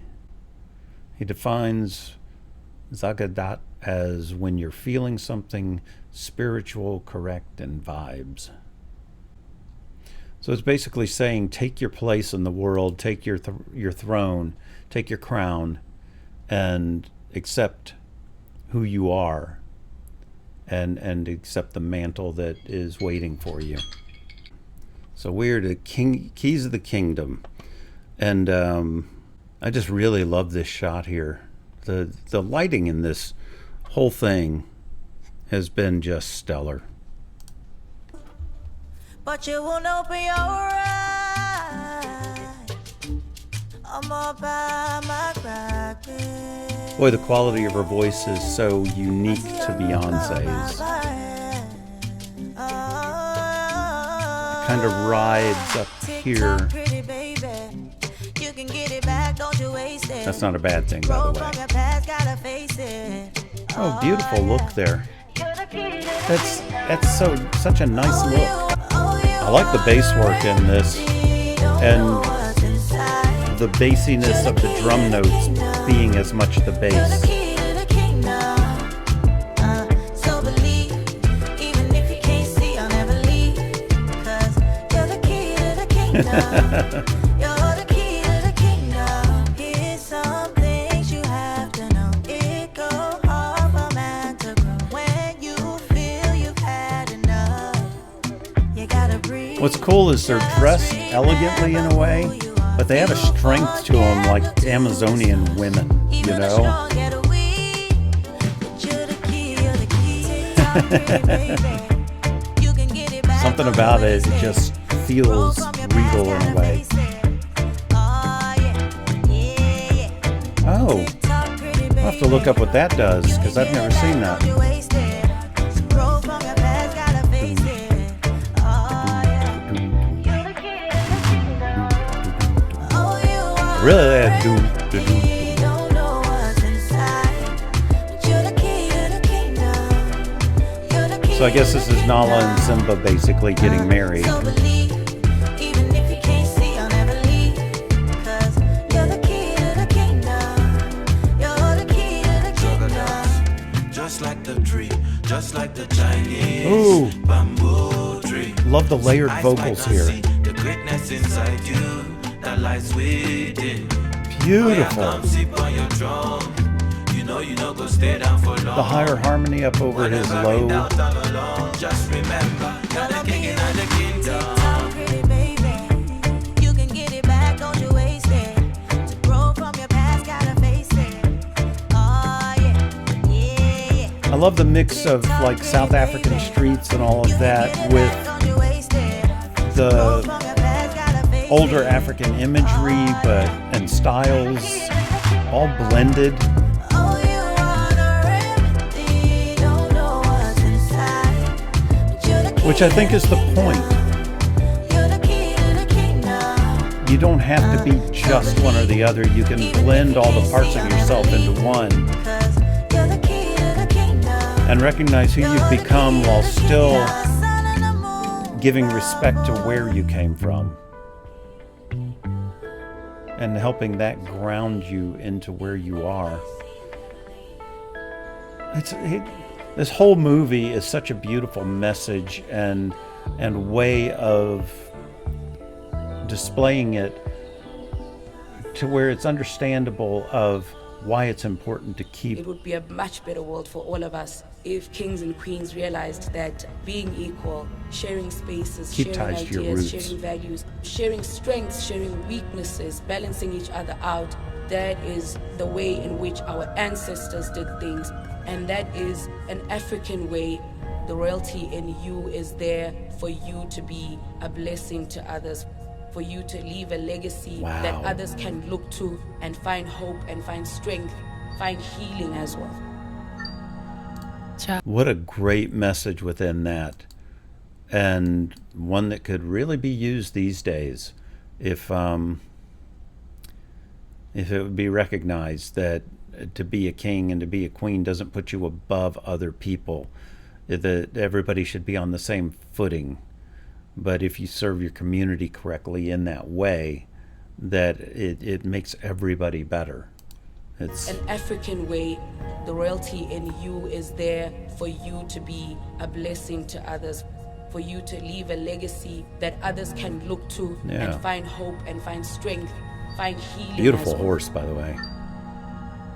He defines Zagadat as when you're feeling something spiritual, correct, and vibes. So it's basically saying take your place in the world, take your throne, take your crown, and accept who you are. And accept the mantle that is waiting for you. So we're the Keys of the Kingdom. And I just really love this shot here. The lighting in this whole thing has been just stellar. But you won't open your eyes. I'm all by my practice. Boy, the quality of her voice is so unique to Beyonce's. It kind of rides up here. That's not a bad thing, by the way. Oh, beautiful look there. That's such a nice look. I like the bass work in this, and the bassiness of the drum notes being as much the bass. What's cool is they're dressed elegantly in a way, but they have a strength to them like Amazonian women, you know? Something about it just feels regal in a way. Oh, I'll have to look up what that does, because I've never seen that. Really, so I guess this is Nala and Simba basically getting married. Just like the tree, just like the Chinese Ooh. bamboo tree. Love the layered vocals here. The greatness inside you that lies within. Beautiful. You know go stay down for long. The higher harmony up over his low. Just remember, you're the king and the kingdom. You can get it back, don't you waste it. To grow from your past, gotta face it. Oh yeah, yeah, yeah. I love the mix of like South African streets and all of that with the older African imagery and styles all blended. Which I think is the point. You don't have to be just one or the other. You can blend all the parts of yourself into one and recognize who you've become while still giving respect to where you came from and helping that ground you into where you are. This whole movie is such a beautiful message and way of displaying it to where it's understandable of why it's important to keep. It would be a much better world for all of us if kings and queens realized that being equal, sharing spaces, sharing ideas, sharing values, sharing strengths, sharing weaknesses, balancing each other out, that is the way in which our ancestors did things. And that is an African way. The royalty in you is there for you to be a blessing to others, for you to leave a legacy that others can look to and find hope and find strength, find healing as well. What a great message within that, and one that could really be used these days if it would be recognized that to be a king and to be a queen doesn't put you above other people, that everybody should be on the same footing. But if you serve your community correctly in that way, that it makes everybody better. It's an African way. The royalty in you is there for you to be a blessing to others, for you to leave a legacy that others can look to and find hope and find strength, find healing. Beautiful horse, by the way.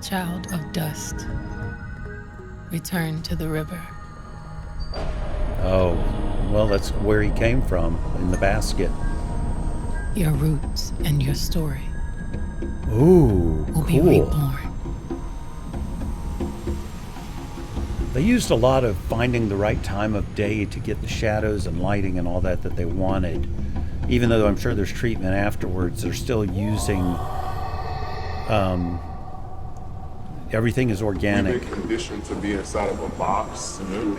Child of dust, return to the river. Oh, well, that's where he came from, in the basket. Your roots and your story Ooh, will cool. be reborn. They used a lot of finding the right time of day to get the shadows and lighting and all that they wanted. Even though I'm sure there's treatment afterwards, they're still using... everything is organic. We've been conditioned to be inside of a box, and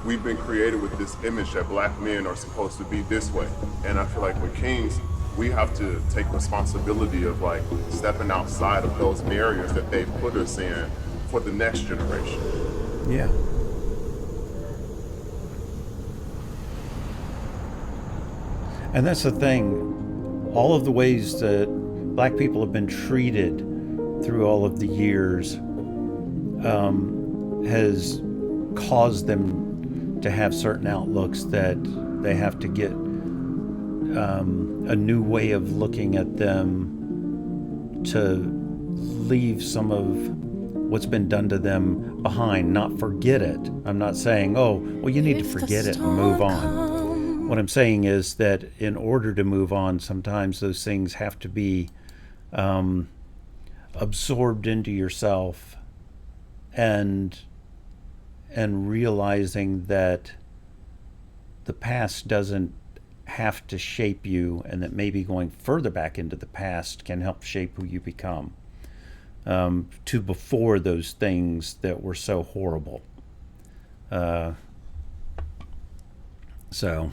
we've been created with this image that black men are supposed to be this way. And I feel like with kings, we have to take responsibility of like stepping outside of those barriers that they put us in for the next generation. Yeah. And that's the thing. All of the ways that black people have been treated through all of the years has caused them to have certain outlooks that they have to get a new way of looking at them to leave some of what's been done to them behind, not forget it. I'm not saying, oh, well, you need to forget it and move on. What I'm saying is that in order to move on, sometimes those things have to be absorbed into yourself, and realizing that the past doesn't have to shape you, and that maybe going further back into the past can help shape who you become, to before those things that were so horrible. So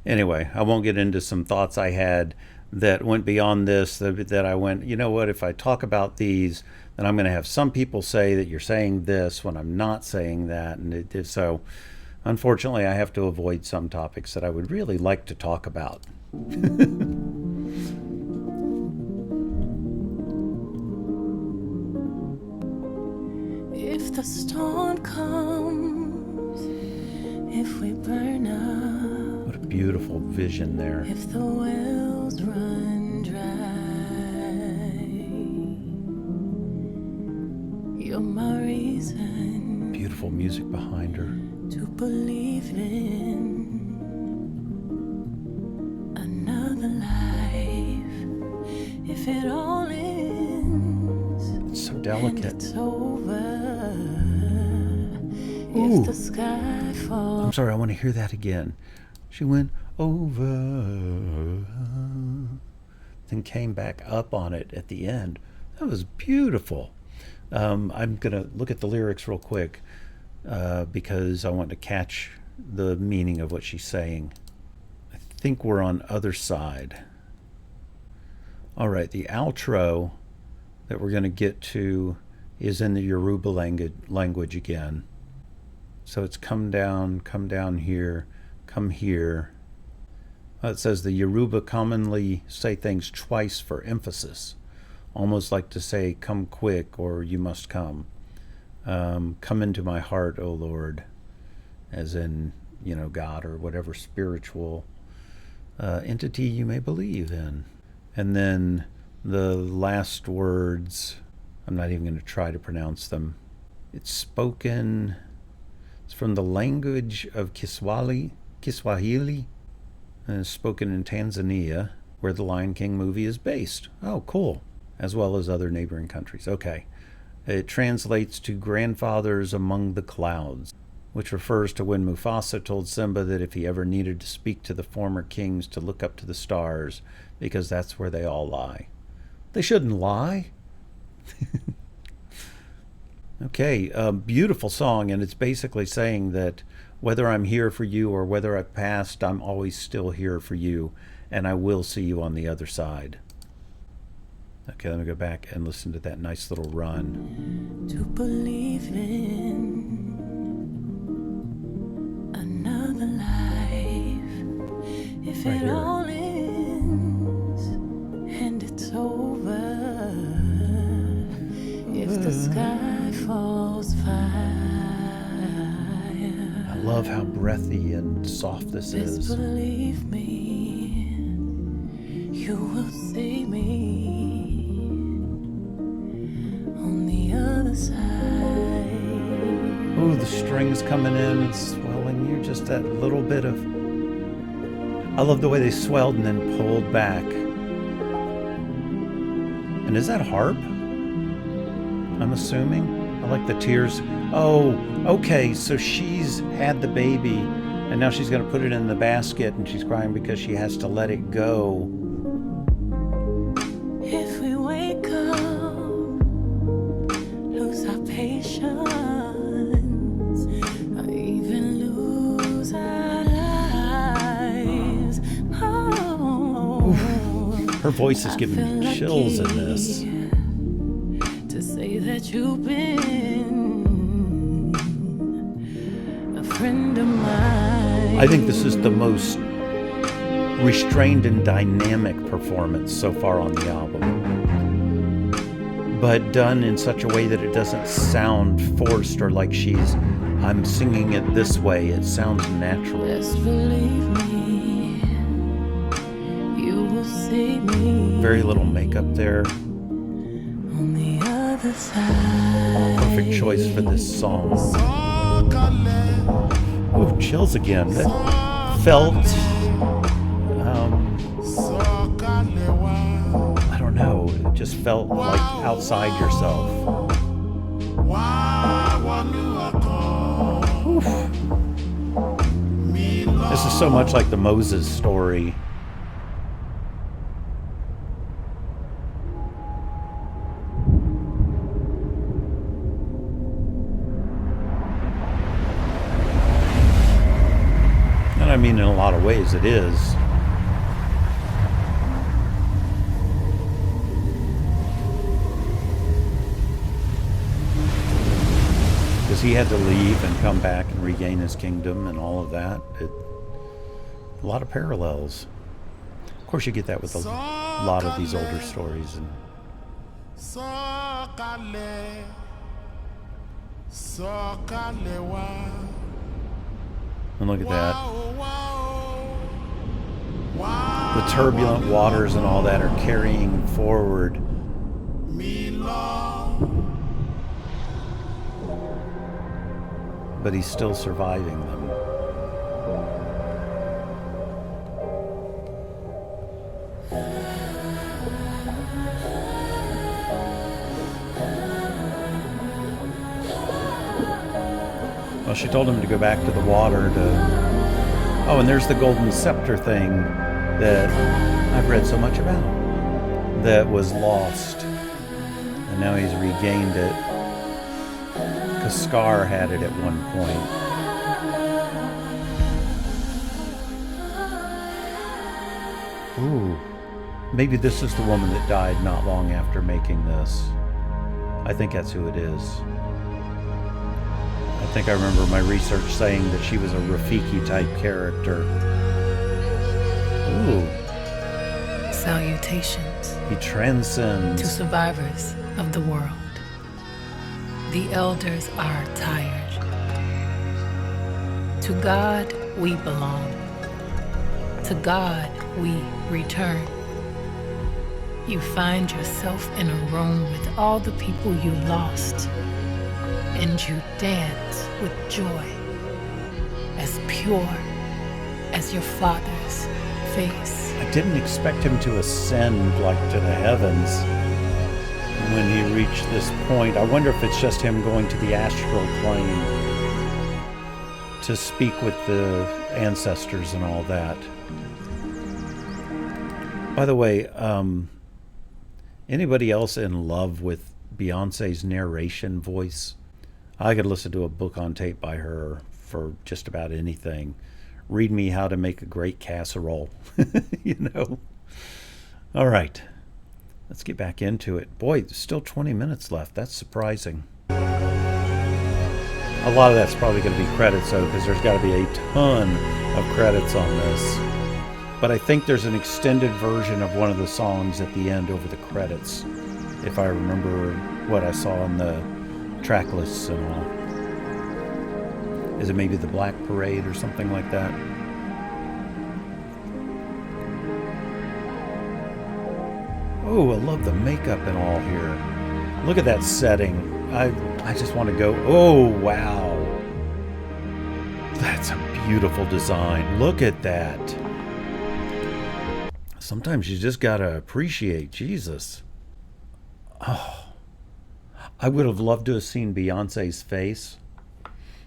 anyway, I won't get into some thoughts I had that went beyond this, that I went, you know what, if I talk about these, then I'm going to have some people say that you're saying this when I'm not saying that. And so unfortunately, I have to avoid some topics that I would really like to talk about. If the storm comes, if we burn up, what a beautiful vision there. If the wells run dry, you're my reason. Beautiful music behind her. To believe in another life. If it all ends, it's so delicate. And it's over. Ooh. If the sky falls. I'm sorry, I want to hear that again. She went over, then came back up on it at the end. That was beautiful. I'm going to look at the lyrics real quick because I want to catch the meaning of what she's saying. I think we're on other side. All right, the outro that we're going to get to is in the Yoruba language again. So it's come down here, come here. It says the Yoruba commonly say things twice for emphasis, almost like to say, come quick, or you must come. Come into my heart, O Lord, as in, God or whatever spiritual entity you may believe in. And then the last words, I'm not even going to try to pronounce them. It's spoken, it's from the language of Kiswahili, and it's spoken in Tanzania, where the Lion King movie is based. Oh, cool. As well as other neighboring countries. Okay. It translates to grandfathers among the clouds, which refers to when Mufasa told Simba that if he ever needed to speak to the former kings, to look up to the stars, because that's where they all lie. They shouldn't lie. Okay, beautiful song, and it's basically saying that whether I'm here for you or whether I've passed, I'm always still here for you, and I will see you on the other side. Okay, let me go back and listen to that nice little run. To believe in another life. If right it here. all ends and it's over. If the sky falls fire. I love how breathy and soft this is. Believe me, you will see me on the other side. Ooh, the strings coming in and swelling. You're just that little bit of... I love the way they swelled and then pulled back. And is that harp? I'm assuming. I like the tears. Oh, okay, so she's had the baby, and now she's going to put it in the basket, and she's crying because she has to let it go. If we wake up, lose our patience, or even lose our lives. Oh, her voice is giving me chills in this. To say that you've been a friend of mine. I think this is the most restrained and dynamic performance so far on the album, but done in such a way that it doesn't sound forced or like I'm singing it this way. It sounds natural. Just believe me, you will see me. Very little makeup there. On the other side. Perfect choice for this song. Ooh, chills again. That felt just felt like outside yourself. Oof. This is so much like the Moses story. And I mean, in a lot of ways it is. Because he had to leave and come back and regain his kingdom and all of that. A lot of parallels. Of course, you get that with a lot of these older stories. And look at that. The turbulent waters and all that are carrying forward. But he's still surviving them. Well, she told him to go back to the water to... Oh, and there's the golden scepter thing that I've read so much about. That was lost. And now he's regained it. Because Scar had it at one point. Ooh. Maybe this is the woman that died not long after making this. I think that's who it is. I think I remember my research saying that she was a Rafiki type character. Ooh. Salutations. He transcends. To survivors of the world. The elders are tired. To God we belong. To God we return. You find yourself in a room with all the people you lost, and you dance with joy, as pure as your Father's face. I didn't expect him to ascend like to the heavens when he reached this point. I wonder if it's just him going to the astral plane to speak with the ancestors and all that. By the way, anybody else in love with Beyonce's narration voice? I could listen to a book on tape by her for just about anything. Read me how to make a great casserole, you know. All right, let's get back into it. Boy, there's still 20 minutes left. That's surprising. A lot of that's probably going to be credits, though, because there's got to be a ton of credits on this. But I think there's an extended version of one of the songs at the end over the credits, if I remember what I saw in the track lists and all. Is it maybe the Black Parade or something like that? Oh, I love the makeup and all here. Look at that setting. I just want to go, oh, wow. That's a beautiful design. Look at that. Sometimes you just got to appreciate Jesus. Oh, I would have loved to have seen Beyonce's face,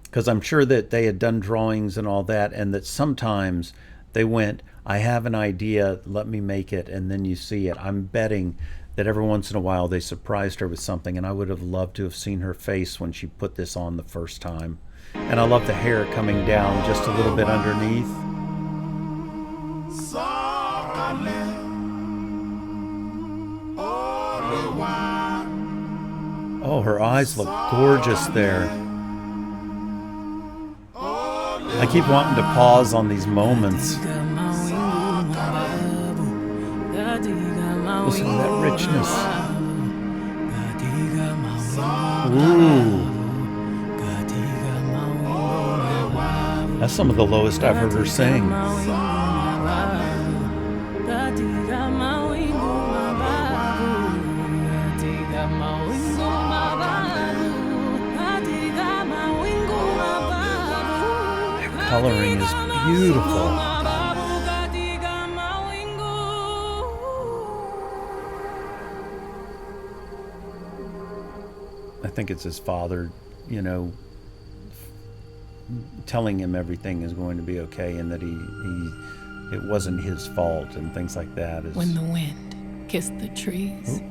because I'm sure that they had done drawings and all that, and that sometimes they went, I have an idea, let me make it, and then you see it. I'm betting that every once in a while they surprised her with something, and I would have loved to have seen her face when she put this on the first time. And I love the hair coming down just a little bit underneath. Oh, her eyes look gorgeous there. I keep wanting to pause on these moments. Listen to that richness. Ooh. That's some of the lowest I've heard her sing. Coloring is beautiful. I think it's his father, you know, telling him everything is going to be okay and that it wasn't his fault and things like that. When the wind kissed the trees,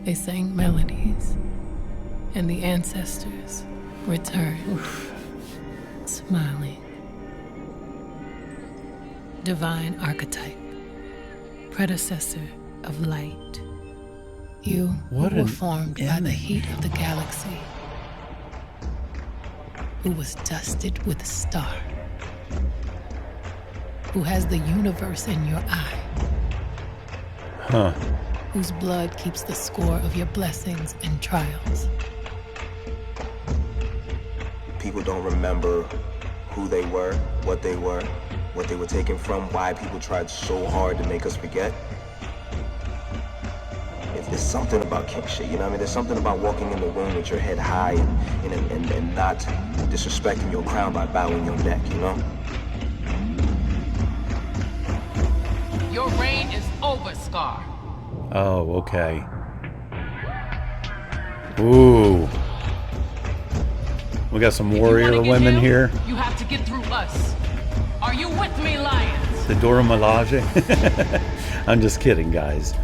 they sang melodies, and the ancestors returned, smiling. Divine archetype, predecessor of light. You were formed by the heat of the galaxy, who was dusted with a star, who has the universe in your eye, whose blood keeps the score of your blessings and trials. People don't remember who they were, what they were taken from, why people tried so hard to make us forget. There's something about kingship, you know what I mean? There's something about walking in the room with your head high and not disrespecting your crown by bowing your neck, you know? Your reign is over, Scar. Oh, okay. Ooh. We got some warrior women here. You have to get through us. Are you with me, Lions? The Dora Milaje? I'm just kidding, guys.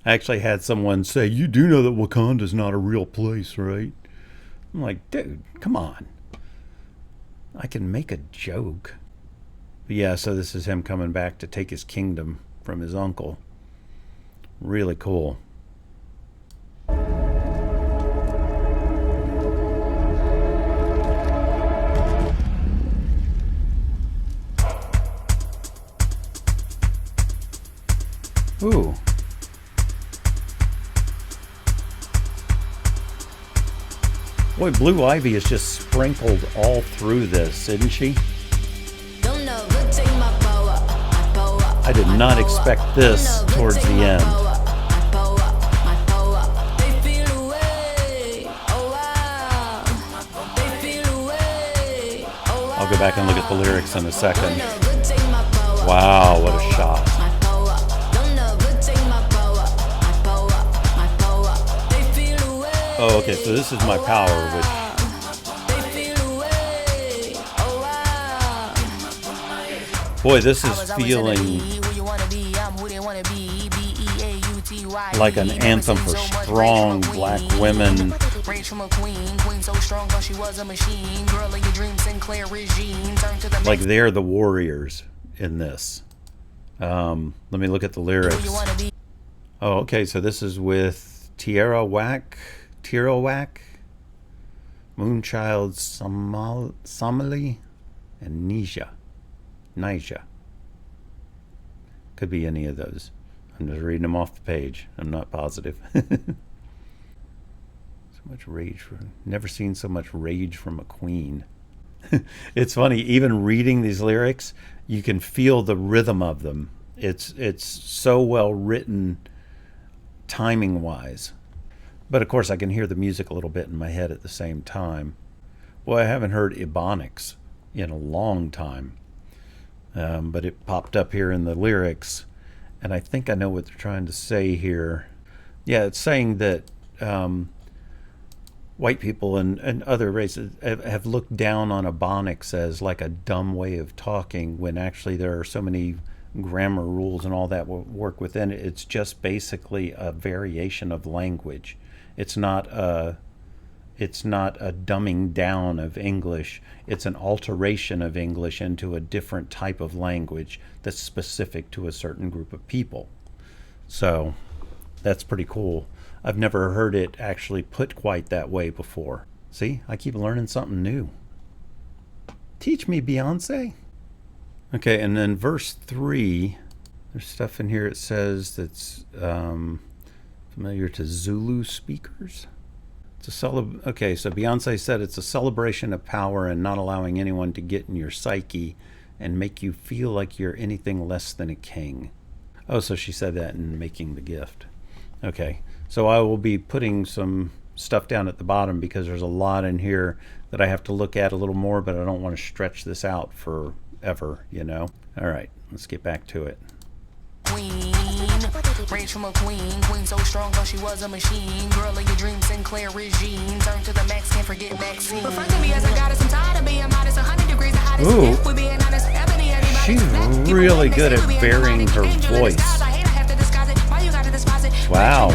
I actually had someone say, you do know that Wakanda's not a real place, right? I'm like, dude, come on. I can make a joke. But yeah, so this is him coming back to take his kingdom from his uncle. Really cool. Ooh. Boy, Blue Ivy is just sprinkled all through this, isn't she? I did not expect this towards the end. I'll go back and look at the lyrics in a second. Wow, what a shot. Oh, okay, so this is my power, which... Boy, this is feeling like an anthem for strong black women. Like they're the warriors in this. Let me look at the lyrics. Oh, okay, so this is with Tierra Whack, Moonchild Somali, and Nisha. Could be any of those. I'm just reading them off the page. I'm not positive. So much rage. Never seen so much rage from a queen. It's funny, even reading these lyrics, you can feel the rhythm of them. It's so well written timing wise. But of course I can hear the music a little bit in my head at the same time. Boy, I haven't heard Ebonics in a long time. But it popped up here in the lyrics, and I think I know what they're trying to say here. Yeah, it's saying that white people and other races have looked down on Ebonics as like a dumb way of talking, when actually there are so many grammar rules and all that work within it. It's just basically a variation of language. It's not a dumbing down of English. It's an alteration of English into a different type of language that's specific to a certain group of people. So that's pretty cool. I've never heard it actually put quite that way before. See, I keep learning something new. Teach me, Beyonce. Okay, and then verse 3, there's stuff in here it says that's familiar to Zulu speakers. Okay, so Beyonce said it's a celebration of power and not allowing anyone to get in your psyche and make you feel like you're anything less than a king. Oh, so she said that in Making the Gift. Okay, so I will be putting some stuff down at the bottom because there's a lot in here that I have to look at a little more, but I don't want to stretch this out forever, you know? All right, let's get back to it. Queen, Range from a queen, queen so strong, thought she was a machine. Girl of your dreams, Sinclair regime. Turn to the max, can't forget Maxine. Refer to me as a goddess, I'm tired of being modest. 100 degrees, the hottest. Ooh. We're being honest, ebony, everybody. She's really good at varying her voice. Wow.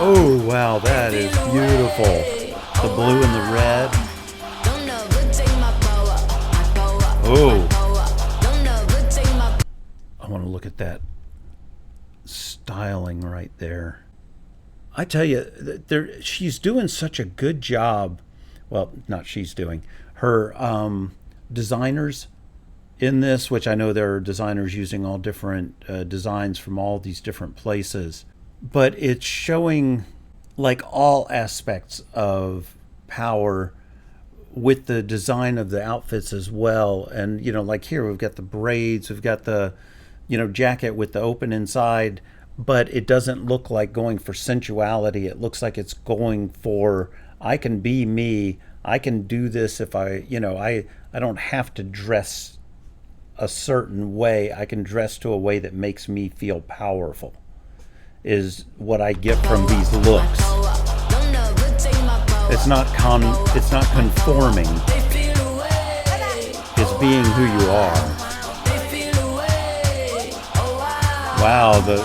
Oh, wow, that is beautiful. The blue and the red. Oh. I want to look at that styling right there. I tell you, she's doing such a good job. Well, not she's doing. Her designers in this, which I know there are designers using all different designs from all these different places. But it's showing like all aspects of power with the design of the outfits as well. And, you know, like here we've got the braids, we've got the, you know, jacket with the open inside, but it doesn't look like going for sensuality. It looks like it's going for, I can be me. I can do this if I, you know, I don't have to dress a certain way. I can dress to a way that makes me feel powerful, is what I get from these looks. It's not conforming. It's being who you are. Wow, the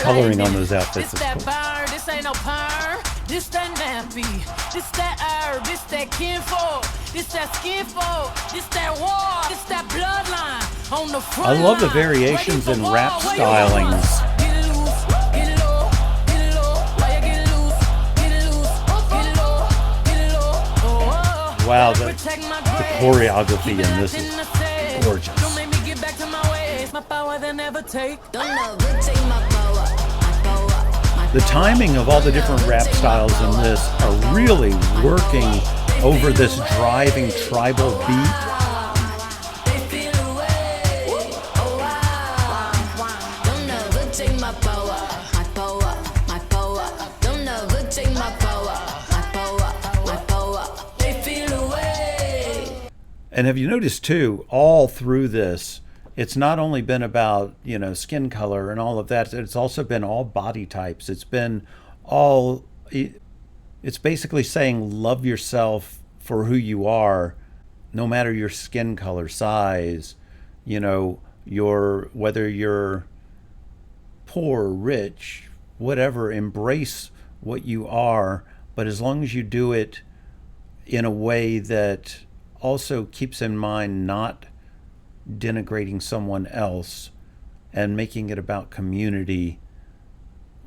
coloring on those outfits is cool. This ain't no perm. This that nappy. This that herb. This that kinfolk. This that skinfolk. This that war. This that bloodline on the front. I love the variations in rap stylings. Wow, the choreography in this is gorgeous. The timing of all the different rap styles in this are really working over this driving tribal beat. And have you noticed too, all through this, it's not only been about, you know, skin color and all of that, it's also been all body types. It's been all, it's basically saying love yourself for who you are, no matter your skin color, size, you know, whether you're poor, rich, whatever, embrace what you are, but as long as you do it in a way that also keeps in mind not denigrating someone else and making it about community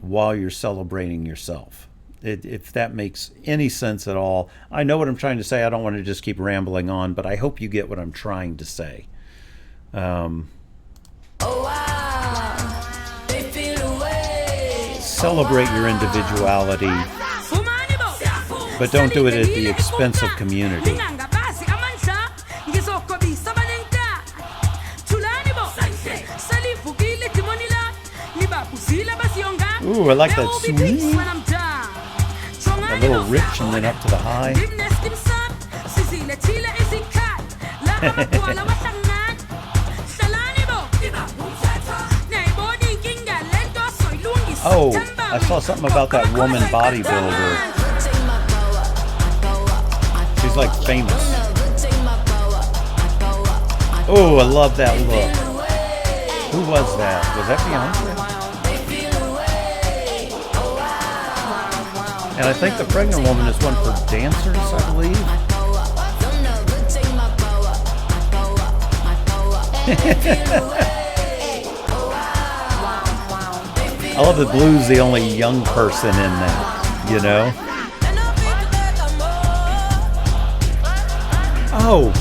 while you're celebrating yourself. If that makes any sense at all. I know what I'm trying to say. I don't want to just keep rambling on, but I hope you get what I'm trying to say. Celebrate your individuality, but don't do it at the expense of community. Ooh, I like that swing. A little rich and then up to the high. Oh, I saw something about that woman bodybuilder. She's like famous. Oh, I love that look. Who was that? Was that Beyonce? And I think the pregnant woman is one for dancers, I believe. I love that Blue's the only young person in that, you know? Oh.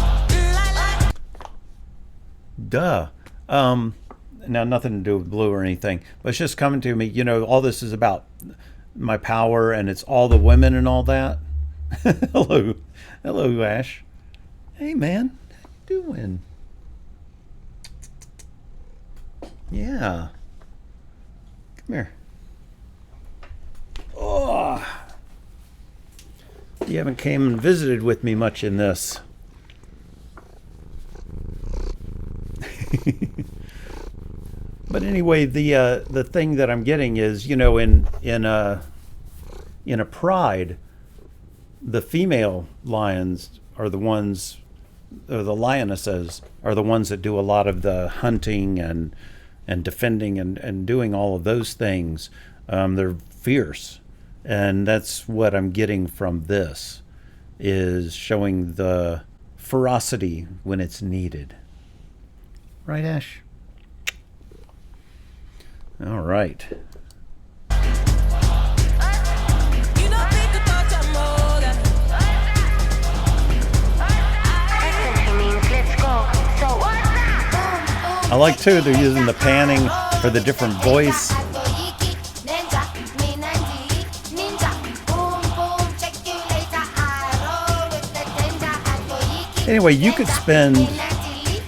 Duh. Now, nothing to do with Blue or anything, but it's just coming to me, you know, all this is about my power and it's all the women and all that. Hello, Ash. Hey, man, how you doing? Yeah. Come here. Oh, you haven't came and visited with me much in this. But anyway, the thing that I'm getting is, you know, in a pride, the female lions are the ones, or the lionesses are the ones that do a lot of the hunting and defending and doing all of those things. They're fierce, and that's what I'm getting from this, is showing the ferocity when it's needed. Right, Ash? All right. I like too, they're using the panning for the different voice. Anyway, you could spend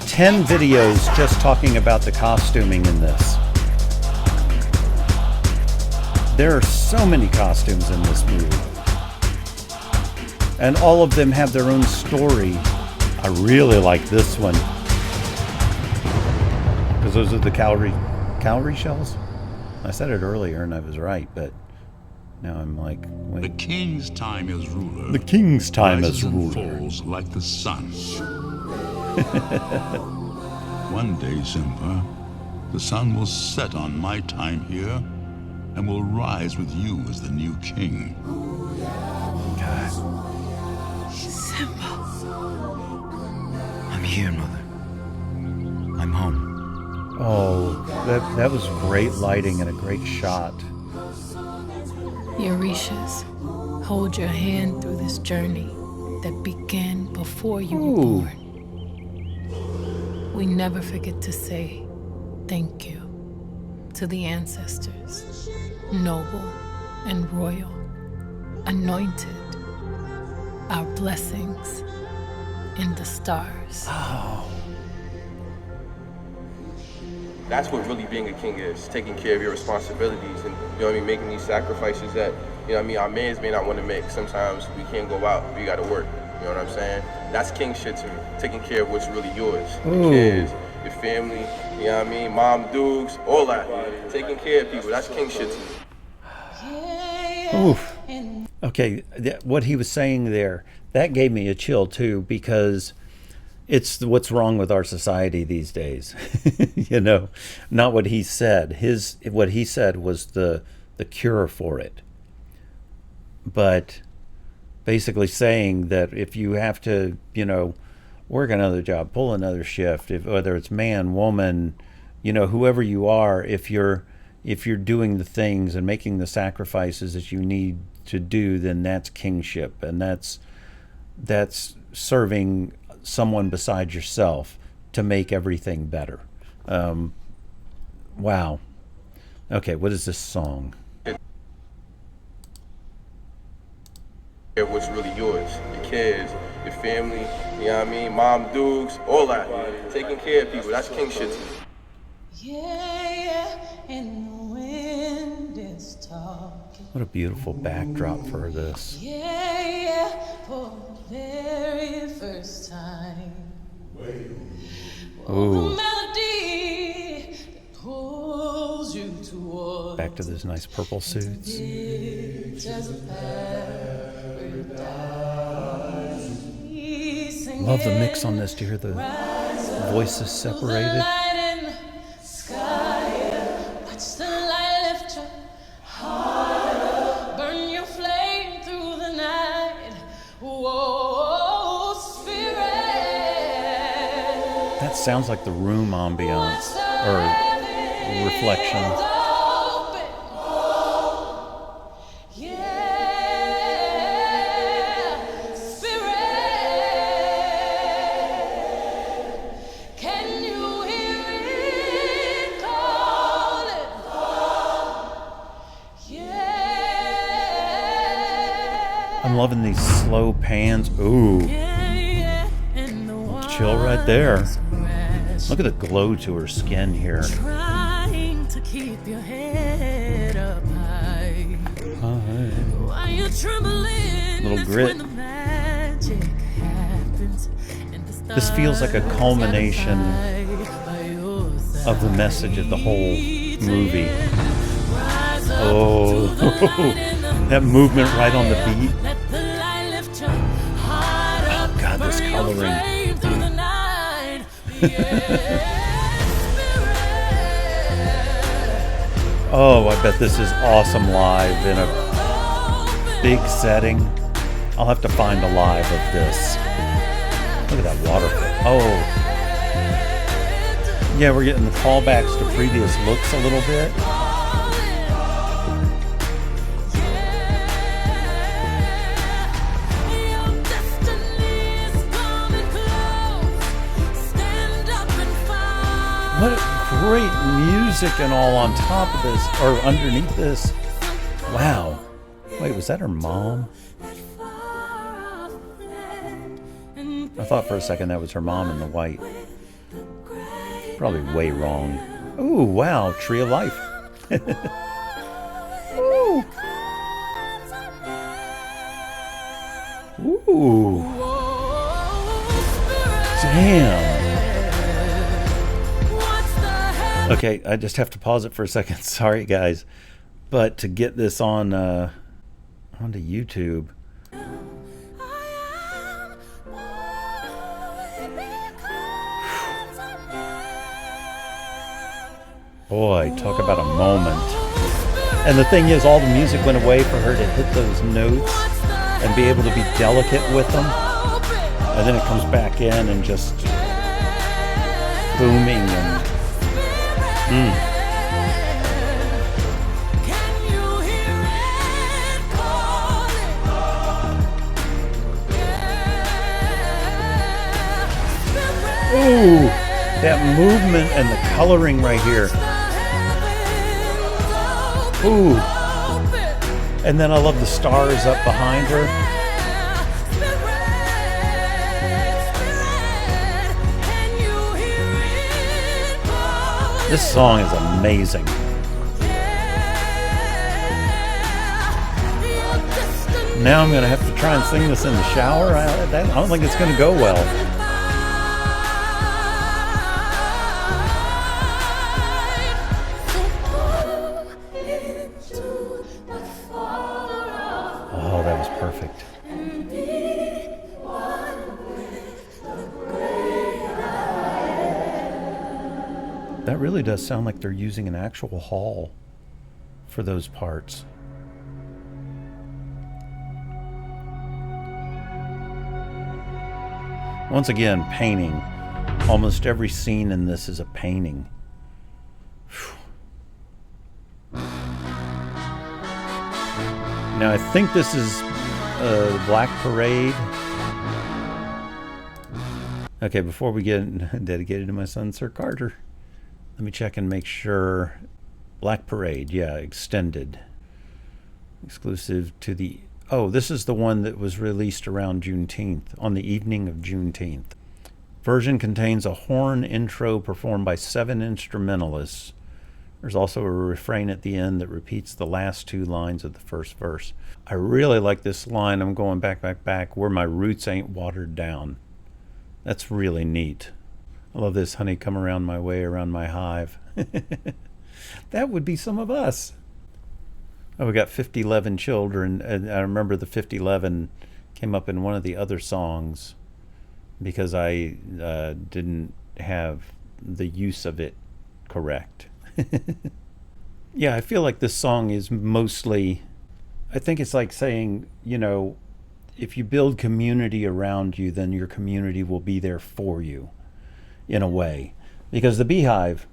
10 videos just talking about the costuming in this. There are so many costumes in this movie. And all of them have their own story. I really like this one. Because those are the calorie shells? I said it earlier and I was right, but now I'm like, wait. The king's time as ruler. The king's time as rises ruler. and falls like the sun. One day, Simba, the sun will set on my time here and will rise with you as the new king. God. Simba. I'm here, Mother. I'm home. Oh, that was great lighting and a great shot. Your Orishas, hold your hand through this journey that began before you were born. We never forget to say thank you to the ancestors, noble and royal, anointed, our blessings in the stars. Oh. That's what really being a king is, taking care of your responsibilities and, you know what I mean, making these sacrifices that, you know what I mean, our mans may not want to make. Sometimes we can't go out, we got to work, you know what I'm saying? That's kingship to me, taking care of what's really yours. Your kids, your family, you know what I mean, mom, dudes, all that. Taking care of people, that's kingship to me. Oof. Okay, what he was saying there, that gave me a chill too, because it's what's wrong with our society these days. You know, not what he said. What he said was the cure for it. But basically saying that if you have to, you know, work another job, pull another shift, whether it's man, woman, you know, whoever you are, if you're doing the things and making the sacrifices that you need to do, then that's kingship, and that's serving someone beside yourself to make everything better. Wow. Okay, what is this song? What's really yours, your kids, your family, you know what I mean, mom, dudes, all that. Taking care of people, that's kingship to me. Yeah, and the wind is talking. What a beautiful backdrop for this. Yeah, for the very first time. Ooh. The melody that pulls you towards. Back to those nice purple suits. Love the mix on this. Do you hear the voices separated? Watch the light lift your heart, burn your flame through the night. Whoa, spirit. That sounds like the room ambiance or reflection. I'm loving these slow pans. Ooh. Chill right there. Look at the glow to her skin here. Trying to keep your head Little grit. This feels like a culmination of the message of the whole movie. Oh, that movement right on the beat. Oh God, this coloring. Oh, I bet this is awesome live in a big setting. I'll have to find a live of this. Look at that waterfall. Oh. Yeah, we're getting the callbacks to previous looks a little bit. What great music and all on top of this, or underneath this. Wow. Wait, was that her mom? I thought for a second that was her mom in the white. Probably way wrong. Ooh, wow, Tree of Life. Ooh. Ooh. Damn. Okay, I just have to pause it for a second. Sorry, guys. But to get this on onto YouTube. Boy, talk about a moment. And the thing is, all the music went away for her to hit those notes and be able to be delicate with them. And then it comes back in and just booming and... Ooh, that movement and the coloring right here. Ooh. And then I love the stars up behind her. This song is amazing. Now I'm going to have to try and sing this in the shower. I don't think it's going to go well. Oh, that was perfect. That really does sound like they're using an actual hall for those parts. Once again, painting. Almost every scene in this is a painting. Now I think this is Black Parade. Okay, before we get dedicated to my son, Sir Carter, let me check and make sure. Black Parade, yeah, extended. Exclusive to the... Oh, this is the one that was released around Juneteenth, on the evening of Juneteenth. Version contains a horn intro performed by 7 instrumentalists. There's also a refrain at the end that repeats the last 2 lines of the first verse. I really like this line, I'm going back, where my roots ain't watered down. That's really neat. I love this, honey, come around my way, around my hive. That would be some of us. Oh, we got 5011 children, and I remember the 5011 came up in one of the other songs because I didn't have the use of it correct. Yeah, I feel like this song is mostly, I think it's like saying, you know, if you build community around you, then your community will be there for you, in a way. Because the Beehive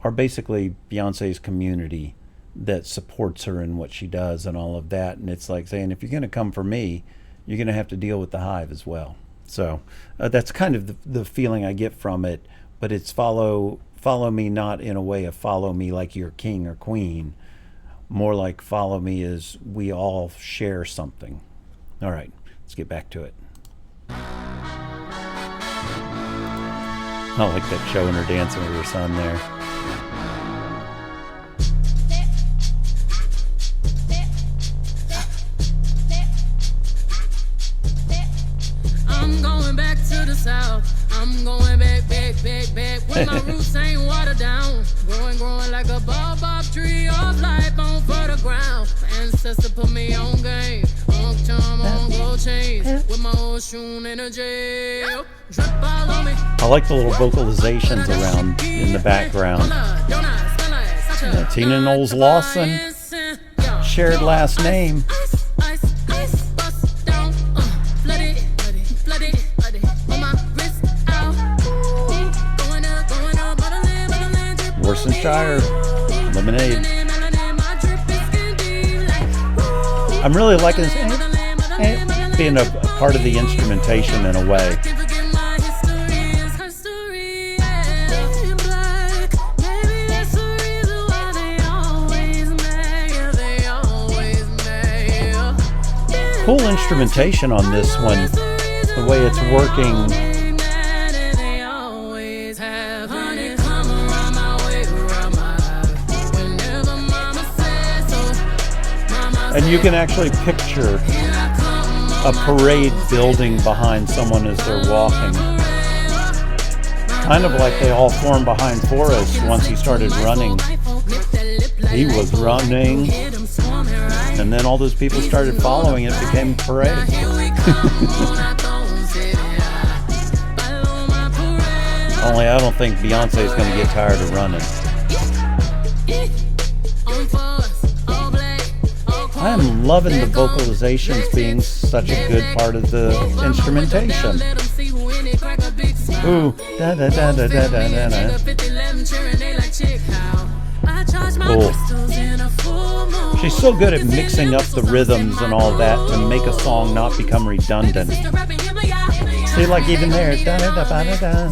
are basically Beyonce's community that supports her in what she does and all of that. And it's like saying, if you're going to come for me, you're going to have to deal with the Hive as well. So that's kind of the feeling I get from it. But it's follow me not in a way of follow me like you're king or queen. More like follow me as we all share something. All right, let's get back to it. I like that showing her dancing with her son there. I like the little vocalizations around in the background. Tina Knowles Lawson, shared last name. Worcestershire lemonade. I'm really liking this being a part of the instrumentation in a way. Cool instrumentation on this one, the way it's working. And you can actually picture a parade building behind someone as they're walking. Kind of like they all formed behind Forrest once he started running. He was running, and then all those people started following. It became a parade. Only I don't think Beyonce is going to get tired of running. I am loving the vocalizations being such a good part of the instrumentation. Ooh, da da da da da da da da. Cool. She's so good at mixing up the rhythms and all that to make a song not become redundant. See, like even there, da da da da da.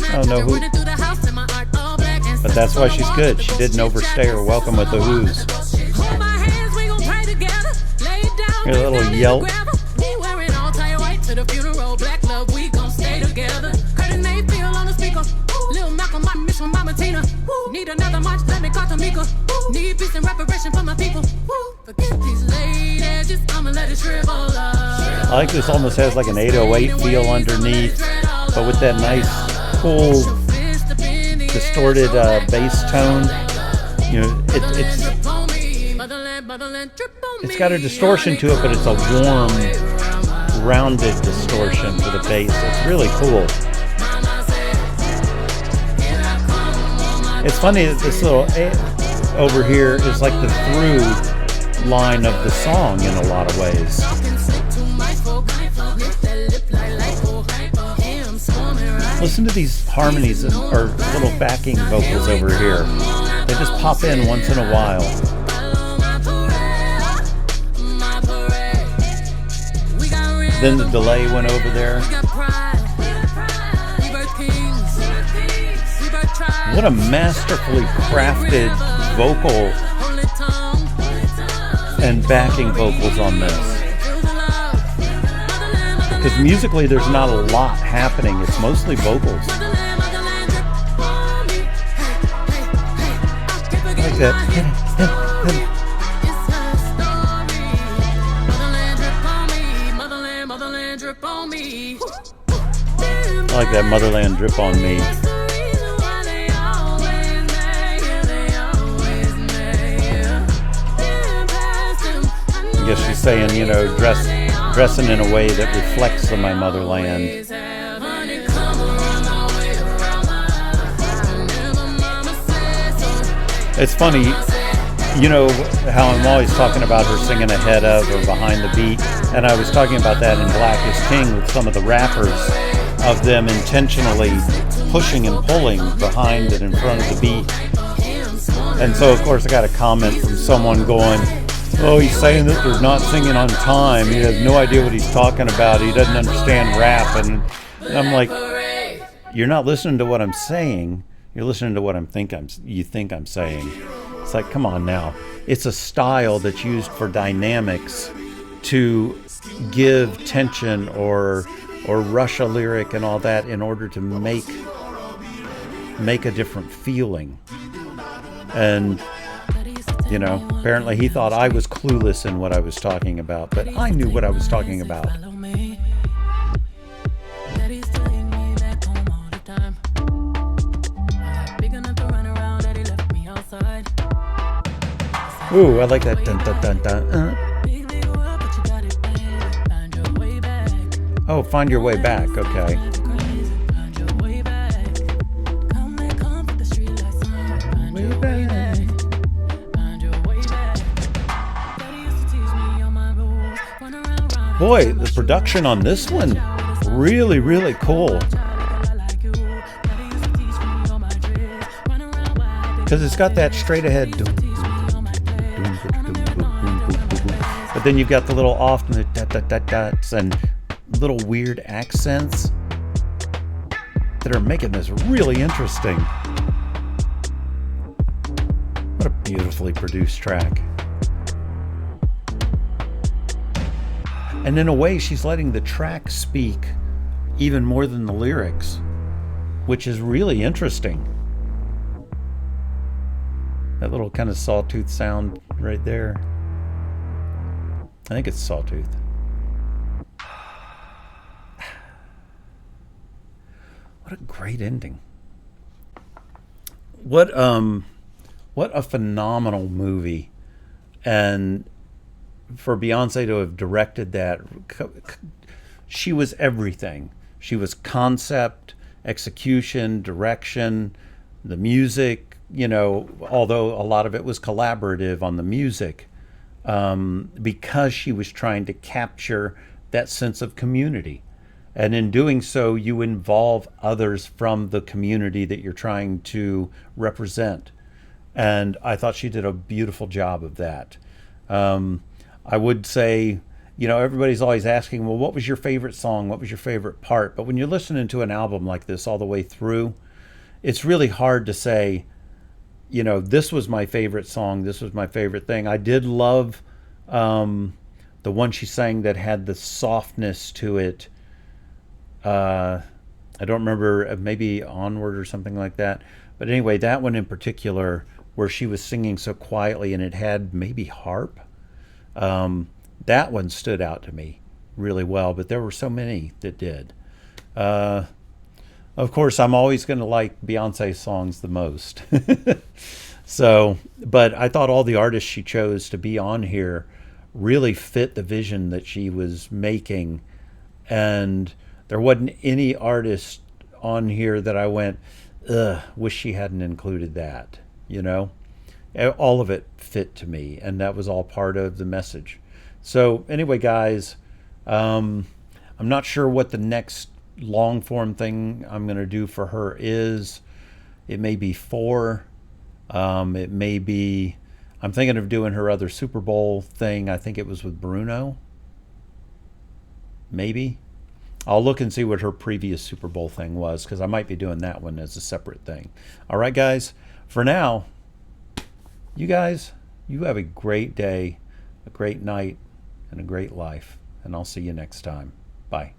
I don't know who, but that's why she's good. She didn't overstay her welcome with the Who's. Here's a little yelp. Need another march, let me call Tamika. Need peace and reparation for my people. Forget these late edges, I'ma let it shrivel up. I like this almost has like an 808 feel underneath, but with that nice, cool, distorted bass tone. You know, it's got a distortion to it, but it's a warm, rounded distortion for the bass. It's really cool. It's funny that this little over here is like the through line of the song in a lot of ways. Listen to these harmonies or little backing vocals over here. They just pop in once in a while. Then the delay went over there. What a masterfully crafted vocal and backing vocals on this. Because musically there's not a lot happening, it's mostly vocals. Like that. I like that motherland drip on me. I guess she's saying, you know, dressing in a way that reflects on my motherland. It's funny, you know how I'm always talking about her singing ahead of or behind the beat, and I was talking about that in Black is King with some of the rappers, of them intentionally pushing and pulling behind and in front of the beat. And so, of course, I got a comment from someone going, oh, he's saying that they're not singing on time. He has no idea what he's talking about. He doesn't understand rap. And I'm like, you're not listening to what I'm saying. You're listening to what you think I'm saying. It's like, come on now. It's a style that's used for dynamics to give tension or rush a lyric and all that in order to make a different feeling. And you know, apparently he thought I was clueless in what I was talking about, but I knew what I was talking about. Ooh, I like that. Dun, dun, dun, dun. Oh, find your way back. Okay. Boy, the production on this one, really, really cool. Because it's got that straight ahead. But then you've got the little off dots and little weird accents that are making this really interesting. What a beautifully produced track. And in a way, she's letting the track speak even more than the lyrics, which is really interesting. That little kind of sawtooth sound right there. I think it's sawtooth. What a great ending. What a phenomenal movie. And for Beyonce to have directed that, she was everything. She was concept, execution, direction, the music, you know, although a lot of it was collaborative on the music, because she was trying to capture that sense of community. And in doing so, you involve others from the community that you're trying to represent. And I thought she did a beautiful job of that. I would say, you know, everybody's always asking, well, what was your favorite song? What was your favorite part? But when you're listening to an album like this all the way through, it's really hard to say, you know, this was my favorite song. This was my favorite thing. I did love the one she sang that had the softness to it. I don't remember, maybe Onward or something like that. But anyway, that one in particular, where she was singing so quietly and it had maybe harp. That one stood out to me really well, but there were so many that did. Of course, I'm always going to like Beyonce songs the most. So, but I thought all the artists she chose to be on here really fit the vision that she was making. And there wasn't any artist on here that I went, ugh, wish she hadn't included that, you know? All of it fit to me, and that was all part of the message. So anyway, guys, I'm not sure what the next long form thing I'm going to do for her is. It may be 4. It may be, I'm thinking of doing her other Super Bowl thing. I think it was with Bruno. Maybe. I'll look and see what her previous Super Bowl thing was, because I might be doing that one as a separate thing. All right, guys. For now, you guys, you have a great day, a great night, and a great life. And I'll see you next time. Bye.